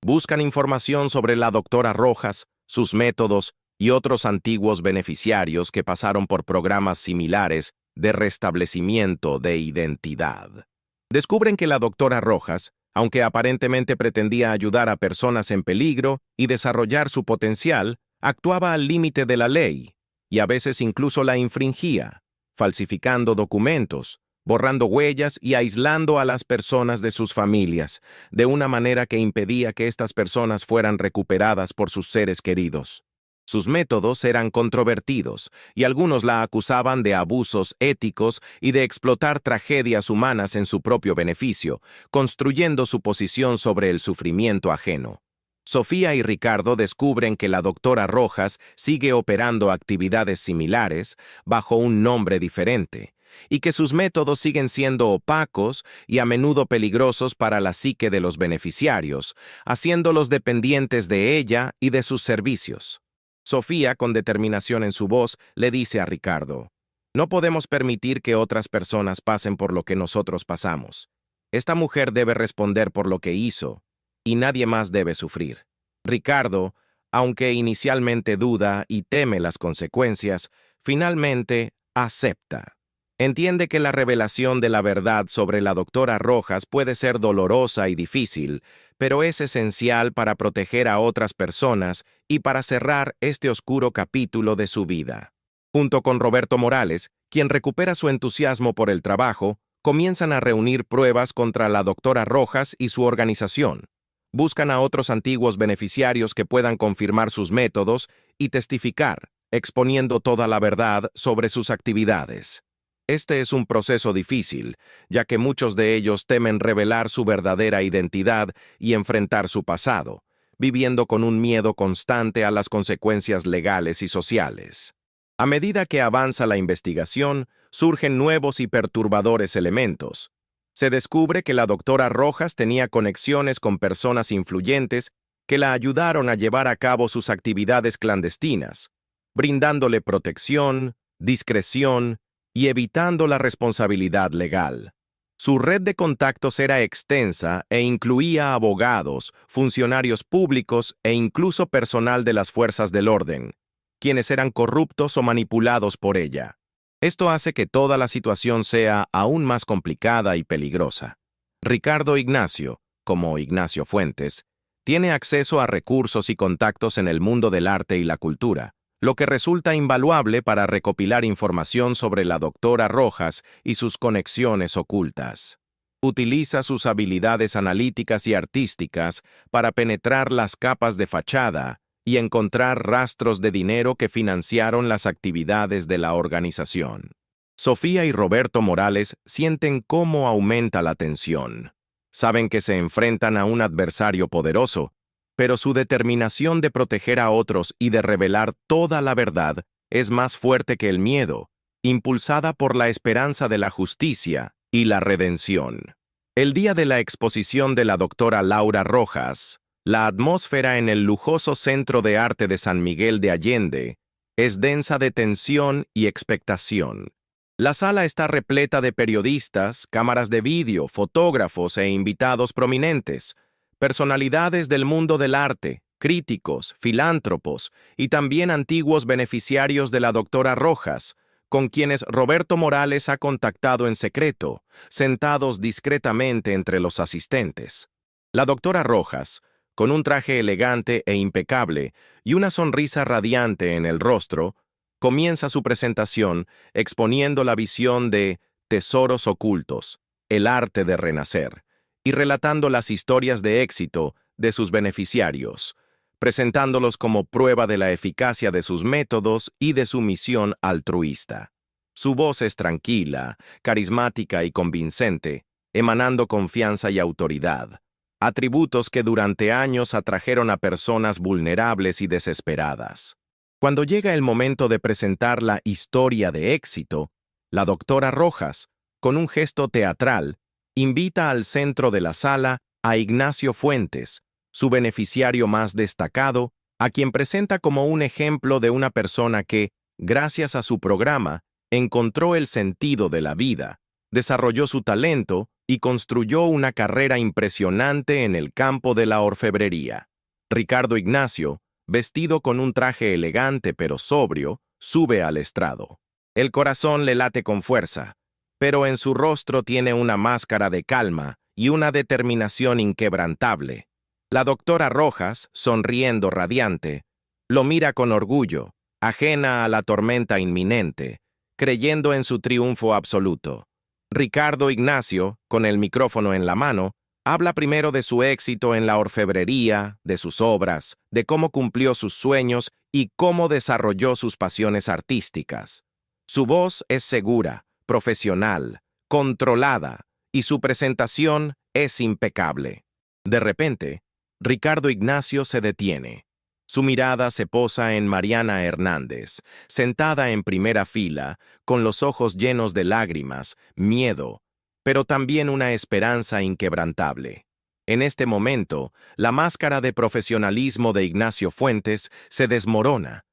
Buscan información sobre la doctora Rojas, sus métodos y otros antiguos beneficiarios que pasaron por programas similares de restablecimiento de identidad. Descubren que la doctora Rojas, aunque aparentemente pretendía ayudar a personas en peligro y desarrollar su potencial, actuaba al límite de la ley, y a veces incluso la infringía, falsificando documentos, borrando huellas y aislando a las personas de sus familias, de una manera que impedía que estas personas fueran recuperadas por sus seres queridos. Sus métodos eran controvertidos, y algunos la acusaban de abusos éticos y de explotar tragedias humanas en su propio beneficio, construyendo su posición sobre el sufrimiento ajeno. Sofía y Ricardo descubren que la doctora Rojas sigue operando actividades similares bajo un nombre diferente, y que sus métodos siguen siendo opacos y a menudo peligrosos para la psique de los beneficiarios, haciéndolos dependientes de ella y de sus servicios. Sofía, con determinación en su voz, le dice a Ricardo: no podemos permitir que otras personas pasen por lo que nosotros pasamos. Esta mujer debe responder por lo que hizo, y nadie más debe sufrir. Ricardo, aunque inicialmente duda y teme las consecuencias, finalmente acepta. Entiende que la revelación de la verdad sobre la doctora Rojas puede ser dolorosa y difícil, pero es esencial para proteger a otras personas y para cerrar este oscuro capítulo de su vida. Junto con Roberto Morales, quien recupera su entusiasmo por el trabajo, comienzan a reunir pruebas contra la doctora Rojas y su organización. Buscan a otros antiguos beneficiarios que puedan confirmar sus métodos y testificar, exponiendo toda la verdad sobre sus actividades. Este es un proceso difícil, ya que muchos de ellos temen revelar su verdadera identidad y enfrentar su pasado, viviendo con un miedo constante a las consecuencias legales y sociales. A medida que avanza la investigación, surgen nuevos y perturbadores elementos. Se descubre que la doctora Rojas tenía conexiones con personas influyentes que la ayudaron a llevar a cabo sus actividades clandestinas, brindándole protección, discreción y evitando la responsabilidad legal. Su red de contactos era extensa e incluía abogados, funcionarios públicos e incluso personal de las fuerzas del orden, quienes eran corruptos o manipulados por ella. Esto hace que toda la situación sea aún más complicada y peligrosa. Ricardo Ignacio, como Ignacio Fuentes, tiene acceso a recursos y contactos en el mundo del arte y la cultura, lo que resulta invaluable para recopilar información sobre la doctora Rojas y sus conexiones ocultas. Utiliza sus habilidades analíticas y artísticas para penetrar las capas de fachada y encontrar rastros de dinero que financiaron las actividades de la organización. Sofía y Roberto Morales sienten cómo aumenta la tensión. Saben que se enfrentan a un adversario poderoso, pero su determinación de proteger a otros y de revelar toda la verdad es más fuerte que el miedo, impulsada por la esperanza de la justicia y la redención. El día de la exposición de la doctora Laura Rojas, la atmósfera en el lujoso Centro de Arte de San Miguel de Allende es densa de tensión y expectación. La sala está repleta de periodistas, cámaras de vídeo, fotógrafos e invitados prominentes, personalidades del mundo del arte, críticos, filántropos y también antiguos beneficiarios de la doctora Rojas, con quienes Roberto Morales ha contactado en secreto, sentados discretamente entre los asistentes. La doctora Rojas, con un traje elegante e impecable y una sonrisa radiante en el rostro, comienza su presentación exponiendo la visión de Tesoros Ocultos, el arte de renacer, y relatando las historias de éxito de sus beneficiarios, presentándolos como prueba de la eficacia de sus métodos y de su misión altruista. Su voz es tranquila, carismática y convincente, emanando confianza y autoridad, atributos que durante años atrajeron a personas vulnerables y desesperadas. Cuando llega el momento de presentar la historia de éxito, la doctora Rojas, con un gesto teatral, invita al centro de la sala a Ignacio Fuentes, su beneficiario más destacado, a quien presenta como un ejemplo de una persona que, gracias a su programa, encontró el sentido de la vida, desarrolló su talento y construyó una carrera impresionante en el campo de la orfebrería. Ricardo Ignacio, vestido con un traje elegante pero sobrio, sube al estrado. El corazón le late con fuerza, pero en su rostro tiene una máscara de calma y una determinación inquebrantable. La doctora Rojas, sonriendo radiante, lo mira con orgullo, ajena a la tormenta inminente, creyendo en su triunfo absoluto. Ricardo Ignacio, con el micrófono en la mano, habla primero de su éxito en la orfebrería, de sus obras, de cómo cumplió sus sueños y cómo desarrolló sus pasiones artísticas. Su voz es segura, profesional, controlada, y su presentación es impecable. De repente, Ricardo Ignacio se detiene. Su mirada se posa en Mariana Hernández, sentada en primera fila, con los ojos llenos de lágrimas, miedo, pero también una esperanza inquebrantable. En este momento, la máscara de profesionalismo de Ignacio Fuentes se desmorona,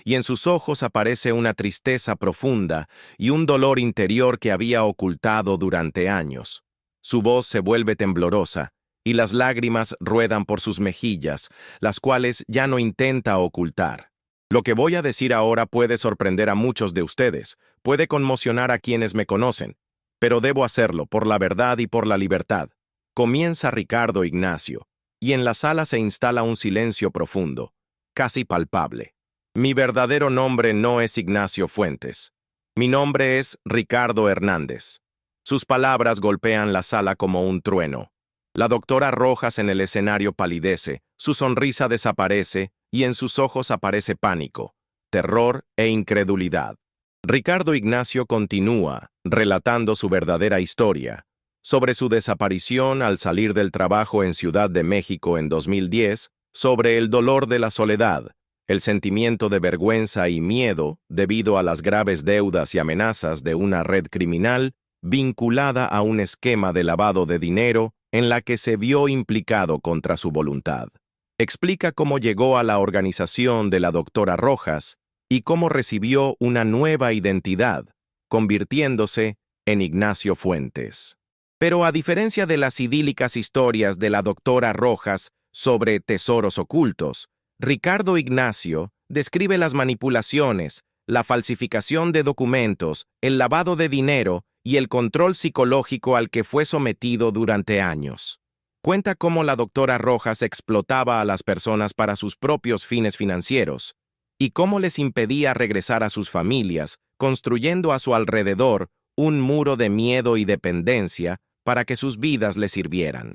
y en sus ojos aparece una tristeza profunda y un dolor interior que había ocultado durante años. Su voz se vuelve temblorosa, y las lágrimas ruedan por sus mejillas, las cuales ya no intenta ocultar. Lo que voy a decir ahora puede sorprender a muchos de ustedes, puede conmocionar a quienes me conocen, pero debo hacerlo por la verdad y por la libertad. Comienza Ricardo Ignacio, y en la sala se instala un silencio profundo, casi palpable. Mi verdadero nombre no es Ignacio Fuentes. Mi nombre es Ricardo Hernández. Sus palabras golpean la sala como un trueno. La doctora Rojas en el escenario palidece, su sonrisa desaparece y en sus ojos aparece pánico, terror e incredulidad. Ricardo Ignacio continúa, relatando su verdadera historia, sobre su desaparición al salir del trabajo en Ciudad de México en 2010, sobre el dolor de la soledad, el sentimiento de vergüenza y miedo debido a las graves deudas y amenazas de una red criminal vinculada a un esquema de lavado de dinero en la que se vio implicado contra su voluntad. Explica cómo llegó a la organización de la doctora Rojas y cómo recibió una nueva identidad, convirtiéndose en Ignacio Fuentes. Pero a diferencia de las idílicas historias de la doctora Rojas sobre tesoros ocultos, Ricardo Ignacio describe las manipulaciones, la falsificación de documentos, el lavado de dinero y el control psicológico al que fue sometido durante años. Cuenta cómo la doctora Rojas explotaba a las personas para sus propios fines financieros y cómo les impedía regresar a sus familias, construyendo a su alrededor un muro de miedo y dependencia para que sus vidas le sirvieran.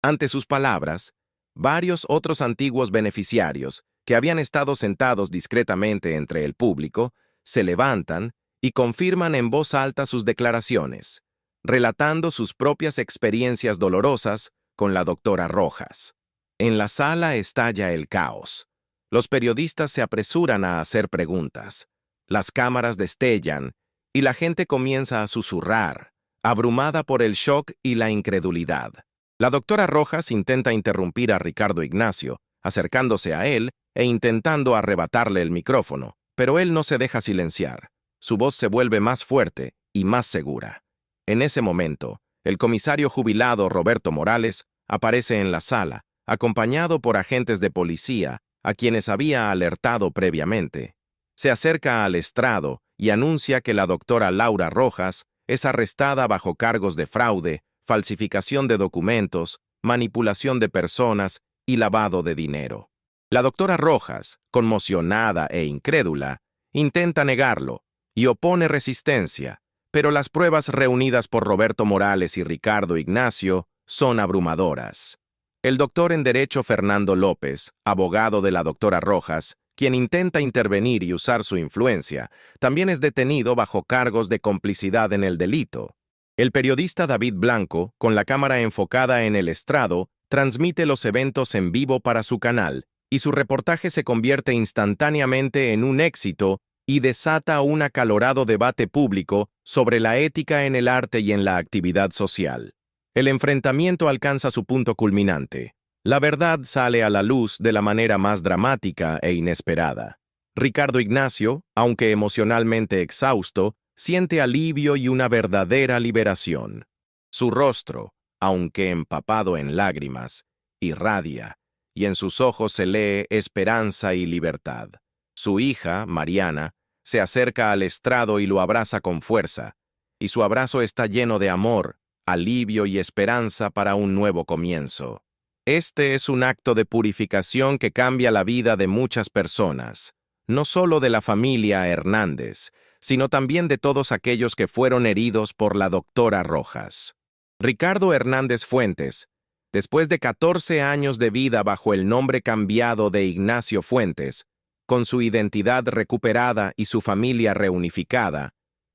Ante sus palabras, varios otros antiguos beneficiarios, que habían estado sentados discretamente entre el público, se levantan y confirman en voz alta sus declaraciones, relatando sus propias experiencias dolorosas con la doctora Rojas. En la sala estalla el caos. Los periodistas se apresuran a hacer preguntas. Las cámaras destellan y la gente comienza a susurrar, abrumada por el shock y la incredulidad. La doctora Rojas intenta interrumpir a Ricardo Ignacio, acercándose a él e intentando arrebatarle el micrófono, pero él no se deja silenciar. Su voz se vuelve más fuerte y más segura. En ese momento, el comisario jubilado Roberto Morales aparece en la sala, acompañado por agentes de policía, a quienes había alertado previamente. Se acerca al estrado y anuncia que la doctora Laura Rojas es arrestada bajo cargos de fraude, falsificación de documentos, manipulación de personas y lavado de dinero. La doctora Rojas, conmocionada e incrédula, intenta negarlo y opone resistencia, pero las pruebas reunidas por Roberto Morales y Ricardo Ignacio son abrumadoras. El doctor en Derecho Fernando López, abogado de la doctora Rojas, quien intenta intervenir y usar su influencia, también es detenido bajo cargos de complicidad en el delito. El periodista David Blanco, con la cámara enfocada en el estrado, transmite los eventos en vivo para su canal, y su reportaje se convierte instantáneamente en un éxito y desata un acalorado debate público sobre la ética en el arte y en la actividad social. El enfrentamiento alcanza su punto culminante. La verdad sale a la luz de la manera más dramática e inesperada. Ricardo Ignacio, aunque emocionalmente exhausto, siente alivio y una verdadera liberación. Su rostro, aunque empapado en lágrimas, irradia, y en sus ojos se lee esperanza y libertad. Su hija, Mariana, se acerca al estrado y lo abraza con fuerza, y su abrazo está lleno de amor, alivio y esperanza para un nuevo comienzo. Este es un acto de purificación que cambia la vida de muchas personas, no solo de la familia Hernández, sino también de todos aquellos que fueron heridos por la doctora Rojas. Ricardo Hernández Fuentes, después de 14 años de vida bajo el nombre cambiado de Ignacio Fuentes, con su identidad recuperada y su familia reunificada,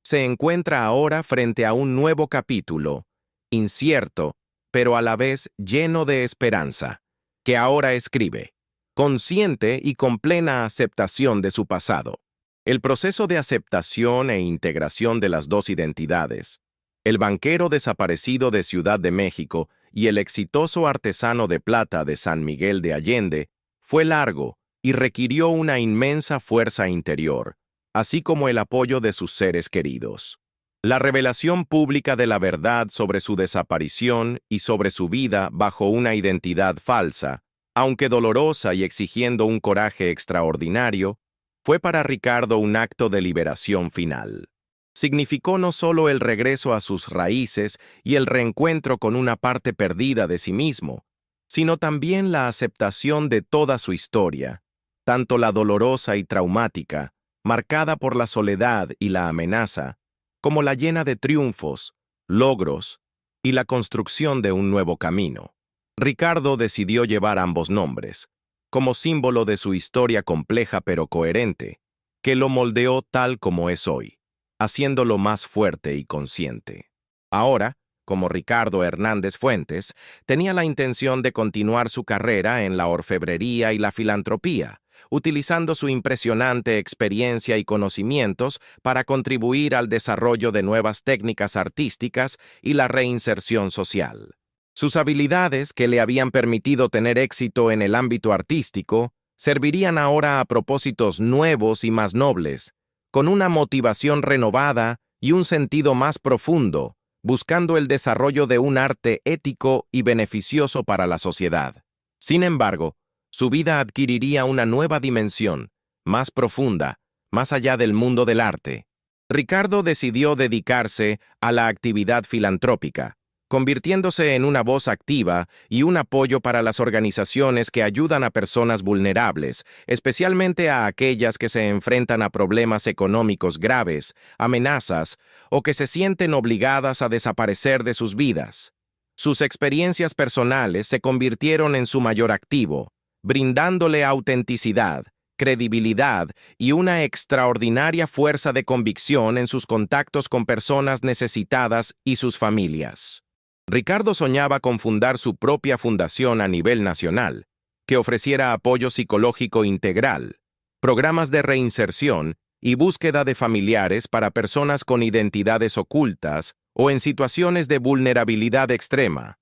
se encuentra ahora frente a un nuevo capítulo, incierto, pero a la vez lleno de esperanza, que ahora escribe, consciente y con plena aceptación de su pasado. El proceso de aceptación e integración de las dos identidades, el banquero desaparecido de Ciudad de México y el exitoso artesano de plata de San Miguel de Allende, fue largo y requirió una inmensa fuerza interior, así como el apoyo de sus seres queridos. La revelación pública de la verdad sobre su desaparición y sobre su vida bajo una identidad falsa, aunque dolorosa y exigiendo un coraje extraordinario, fue para Ricardo un acto de liberación final. Significó no solo el regreso a sus raíces y el reencuentro con una parte perdida de sí mismo, sino también la aceptación de toda su historia, tanto la dolorosa y traumática, marcada por la soledad y la amenaza, como la llena de triunfos, logros y la construcción de un nuevo camino. Ricardo decidió llevar ambos nombres, como símbolo de su historia compleja pero coherente, que lo moldeó tal como es hoy, haciéndolo más fuerte y consciente. Ahora, como Ricardo Hernández Fuentes, tenía la intención de continuar su carrera en la orfebrería y la filantropía, utilizando su impresionante experiencia y conocimientos para contribuir al desarrollo de nuevas técnicas artísticas y la reinserción social. Sus habilidades, que le habían permitido tener éxito en el ámbito artístico, servirían ahora a propósitos nuevos y más nobles, con una motivación renovada y un sentido más profundo, buscando el desarrollo de un arte ético y beneficioso para la sociedad. Sin embargo, su vida adquiriría una nueva dimensión, más profunda, más allá del mundo del arte. Ricardo decidió dedicarse a la actividad filantrópica, convirtiéndose en una voz activa y un apoyo para las organizaciones que ayudan a personas vulnerables, especialmente a aquellas que se enfrentan a problemas económicos graves, amenazas o que se sienten obligadas a desaparecer de sus vidas. Sus experiencias personales se convirtieron en su mayor activo, brindándole autenticidad, credibilidad y una extraordinaria fuerza de convicción en sus contactos con personas necesitadas y sus familias. Ricardo soñaba con fundar su propia fundación a nivel nacional, que ofreciera apoyo psicológico integral, programas de reinserción y búsqueda de familiares para personas con identidades ocultas o en situaciones de vulnerabilidad extrema.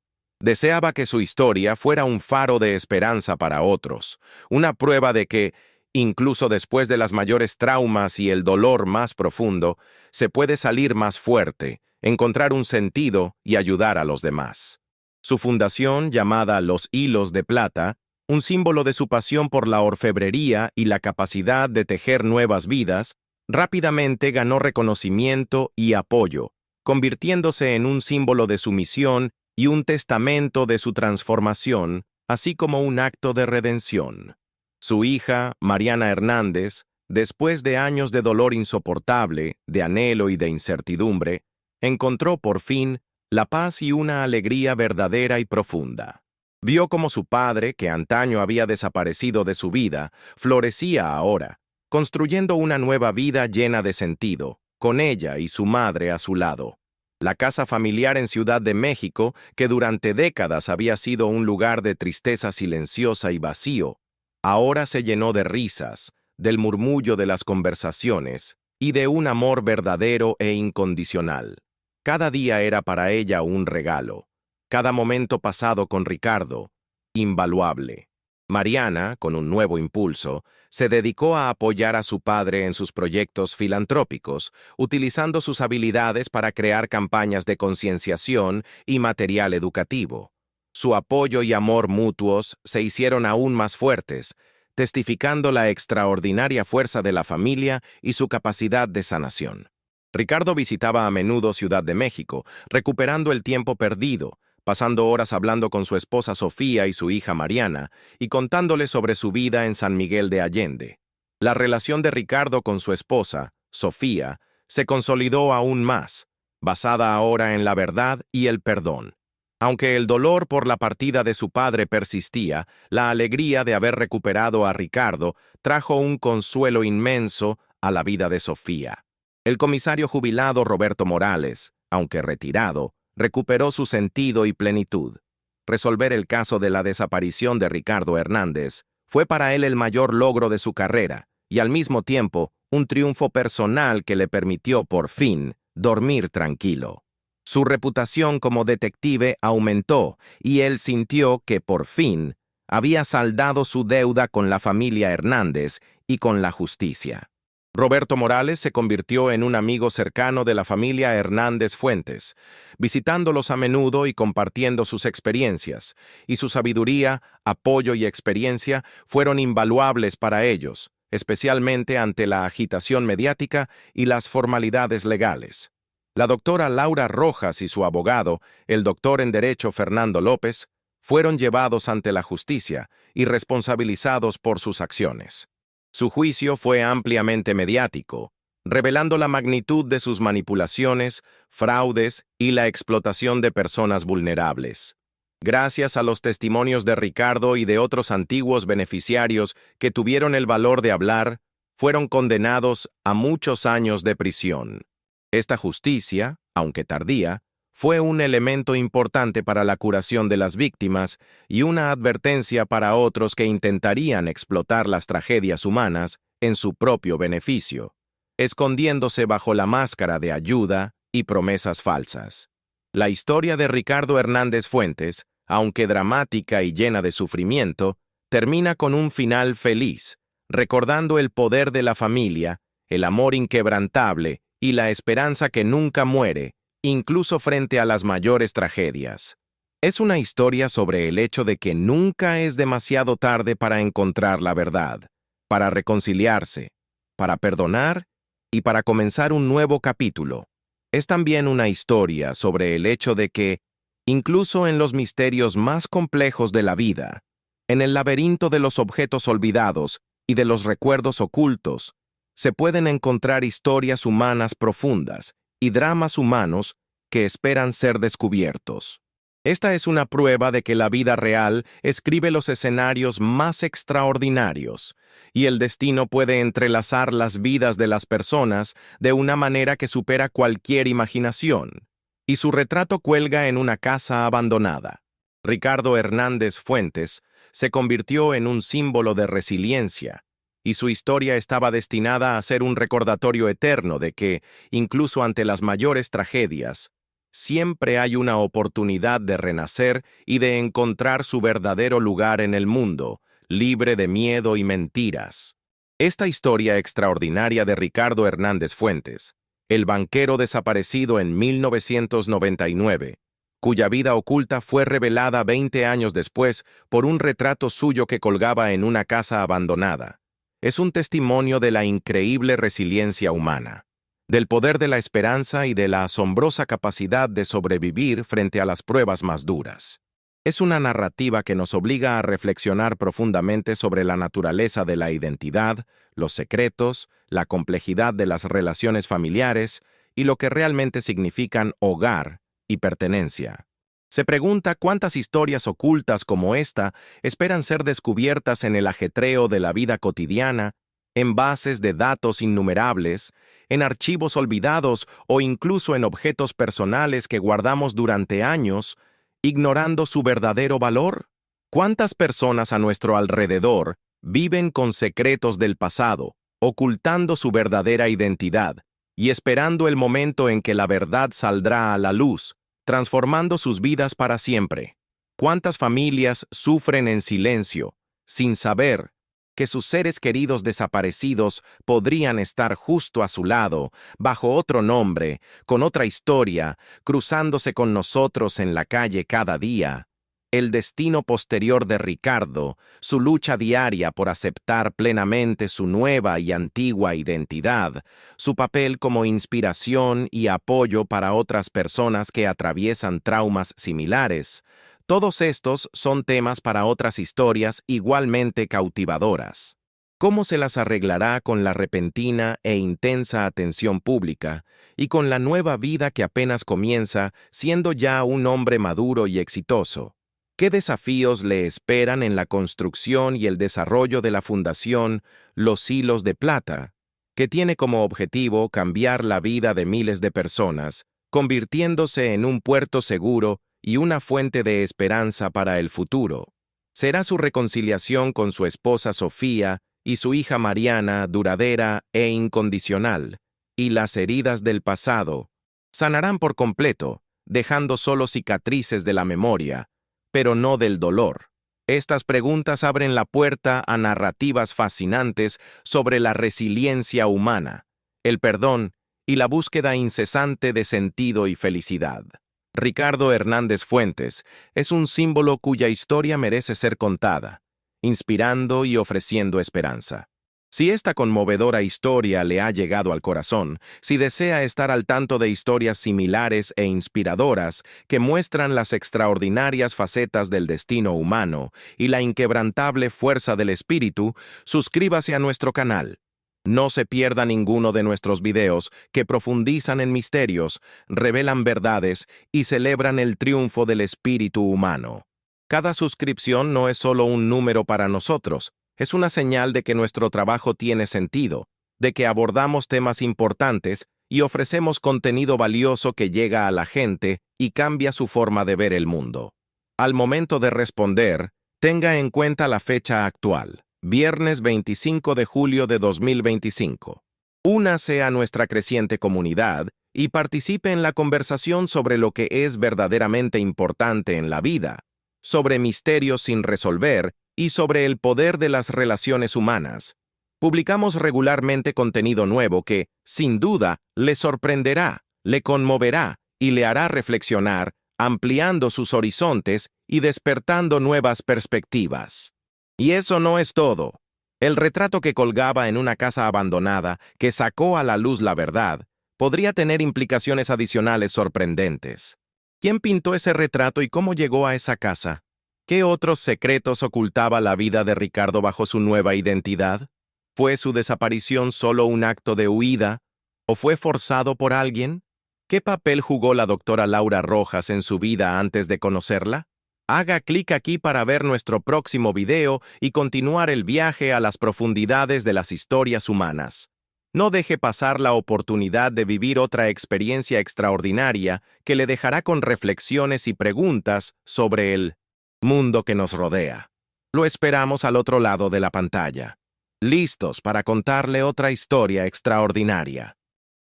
Deseaba que su historia fuera un faro de esperanza para otros, una prueba de que, incluso después de las mayores traumas y el dolor más profundo, se puede salir más fuerte, encontrar un sentido y ayudar a los demás. Su fundación, llamada Los Hilos de Plata, un símbolo de su pasión por la orfebrería y la capacidad de tejer nuevas vidas, rápidamente ganó reconocimiento y apoyo, convirtiéndose en un símbolo de su misión y un testamento de su transformación, así como un acto de redención. Su hija, Mariana Hernández, después de años de dolor insoportable, de anhelo y de incertidumbre, encontró por fin la paz y una alegría verdadera y profunda. Vio cómo su padre, que antaño había desaparecido de su vida, florecía ahora, construyendo una nueva vida llena de sentido, con ella y su madre a su lado. La casa familiar en Ciudad de México, que durante décadas había sido un lugar de tristeza silenciosa y vacío, ahora se llenó de risas, del murmullo de las conversaciones y de un amor verdadero e incondicional. Cada día era para ella un regalo, cada momento pasado con Ricardo, invaluable. Mariana, con un nuevo impulso, se dedicó a apoyar a su padre en sus proyectos filantrópicos, utilizando sus habilidades para crear campañas de concienciación y material educativo. Su apoyo y amor mutuos se hicieron aún más fuertes, testificando la extraordinaria fuerza de la familia y su capacidad de sanación. Ricardo visitaba a menudo Ciudad de México, recuperando el tiempo perdido, pasando horas hablando con su esposa Sofía y su hija Mariana, y contándole sobre su vida en San Miguel de Allende. La relación de Ricardo con su esposa, Sofía, se consolidó aún más, basada ahora en la verdad y el perdón. Aunque el dolor por la partida de su padre persistía, la alegría de haber recuperado a Ricardo trajo un consuelo inmenso a la vida de Sofía. El comisario jubilado Roberto Morales, aunque retirado, recuperó su sentido y plenitud. Resolver el caso de la desaparición de Ricardo Hernández fue para él el mayor logro de su carrera y al mismo tiempo un triunfo personal que le permitió por fin dormir tranquilo. Su reputación como detective aumentó y él sintió que por fin había saldado su deuda con la familia Hernández y con la justicia. Roberto Morales se convirtió en un amigo cercano de la familia Hernández Fuentes, visitándolos a menudo y compartiendo sus experiencias, y su sabiduría, apoyo y experiencia fueron invaluables para ellos, especialmente ante la agitación mediática y las formalidades legales. La doctora Laura Rojas y su abogado, el doctor en Derecho Fernando López, fueron llevados ante la justicia y responsabilizados por sus acciones. Su juicio fue ampliamente mediático, revelando la magnitud de sus manipulaciones, fraudes y la explotación de personas vulnerables. Gracias a los testimonios de Ricardo y de otros antiguos beneficiarios que tuvieron el valor de hablar, fueron condenados a muchos años de prisión. Esta justicia, aunque tardía, fue un elemento importante para la curación de las víctimas y una advertencia para otros que intentarían explotar las tragedias humanas en su propio beneficio, escondiéndose bajo la máscara de ayuda y promesas falsas. La historia de Ricardo Hernández Fuentes, aunque dramática y llena de sufrimiento, termina con un final feliz, recordando el poder de la familia, el amor inquebrantable y la esperanza que nunca muere, incluso frente a las mayores tragedias. Es una historia sobre el hecho de que nunca es demasiado tarde para encontrar la verdad, para reconciliarse, para perdonar y para comenzar un nuevo capítulo. Es también una historia sobre el hecho de que, incluso en los misterios más complejos de la vida, en el laberinto de los objetos olvidados y de los recuerdos ocultos, se pueden encontrar historias humanas profundas y dramas humanos que esperan ser descubiertos. Esta es una prueba de que la vida real escribe los escenarios más extraordinarios, y el destino puede entrelazar las vidas de las personas de una manera que supera cualquier imaginación, y su retrato cuelga en una casa abandonada. Ricardo Hernández Fuentes se convirtió en un símbolo de resiliencia, y su historia estaba destinada a ser un recordatorio eterno de que, incluso ante las mayores tragedias, siempre hay una oportunidad de renacer y de encontrar su verdadero lugar en el mundo, libre de miedo y mentiras. Esta historia extraordinaria de Ricardo Hernández Fuentes, el banquero desaparecido en 1999, cuya vida oculta fue revelada 20 años después por un retrato suyo que colgaba en una casa abandonada, es un testimonio de la increíble resiliencia humana, del poder de la esperanza y de la asombrosa capacidad de sobrevivir frente a las pruebas más duras. Es una narrativa que nos obliga a reflexionar profundamente sobre la naturaleza de la identidad, los secretos, la complejidad de las relaciones familiares y lo que realmente significan hogar y pertenencia. Se pregunta cuántas historias ocultas como esta esperan ser descubiertas en el ajetreo de la vida cotidiana, en bases de datos innumerables, en archivos olvidados o incluso en objetos personales que guardamos durante años, ignorando su verdadero valor. ¿Cuántas personas a nuestro alrededor viven con secretos del pasado, ocultando su verdadera identidad y esperando el momento en que la verdad saldrá a la luz, transformando sus vidas para siempre? ¿Cuántas familias sufren en silencio, sin saber que sus seres queridos desaparecidos podrían estar justo a su lado, bajo otro nombre, con otra historia, cruzándose con nosotros en la calle cada día? El destino posterior de Ricardo, su lucha diaria por aceptar plenamente su nueva y antigua identidad, su papel como inspiración y apoyo para otras personas que atraviesan traumas similares, todos estos son temas para otras historias igualmente cautivadoras. ¿Cómo se las arreglará con la repentina e intensa atención pública y con la nueva vida que apenas comienza siendo ya un hombre maduro y exitoso? ¿Qué desafíos le esperan en la construcción y el desarrollo de la Fundación Los Hilos de Plata, que tiene como objetivo cambiar la vida de miles de personas, convirtiéndose en un puerto seguro y una fuente de esperanza para el futuro? ¿Será su reconciliación con su esposa Sofía y su hija Mariana duradera e incondicional, y las heridas del pasado sanarán por completo, dejando solo cicatrices de la memoria, pero no del dolor? Estas preguntas abren la puerta a narrativas fascinantes sobre la resiliencia humana, el perdón y la búsqueda incesante de sentido y felicidad. Ricardo Hernández Fuentes es un símbolo cuya historia merece ser contada, inspirando y ofreciendo esperanza. Si esta conmovedora historia le ha llegado al corazón, si desea estar al tanto de historias similares e inspiradoras que muestran las extraordinarias facetas del destino humano y la inquebrantable fuerza del espíritu, suscríbase a nuestro canal. No se pierda ninguno de nuestros videos que profundizan en misterios, revelan verdades y celebran el triunfo del espíritu humano. Cada suscripción no es solo un número para nosotros, es una señal de que nuestro trabajo tiene sentido, de que abordamos temas importantes y ofrecemos contenido valioso que llega a la gente y cambia su forma de ver el mundo. Al momento de responder, tenga en cuenta la fecha actual, viernes 25 de julio de 2025. Únase a nuestra creciente comunidad y participe en la conversación sobre lo que es verdaderamente importante en la vida, sobre misterios sin resolver y sobre el poder de las relaciones humanas. Publicamos regularmente contenido nuevo que, sin duda, le sorprenderá, le conmoverá y le hará reflexionar, ampliando sus horizontes y despertando nuevas perspectivas. Y eso no es todo. El retrato que colgaba en una casa abandonada, que sacó a la luz la verdad, podría tener implicaciones adicionales sorprendentes. ¿Quién pintó ese retrato y cómo llegó a esa casa? ¿Qué otros secretos ocultaba la vida de Ricardo bajo su nueva identidad? ¿Fue su desaparición solo un acto de huida? ¿O fue forzado por alguien? ¿Qué papel jugó la doctora Laura Rojas en su vida antes de conocerla? Haga clic aquí para ver nuestro próximo video y continuar el viaje a las profundidades de las historias humanas. No deje pasar la oportunidad de vivir otra experiencia extraordinaria que le dejará con reflexiones y preguntas sobre el mundo que nos rodea. Lo esperamos al otro lado de la pantalla, listos para contarle otra historia extraordinaria.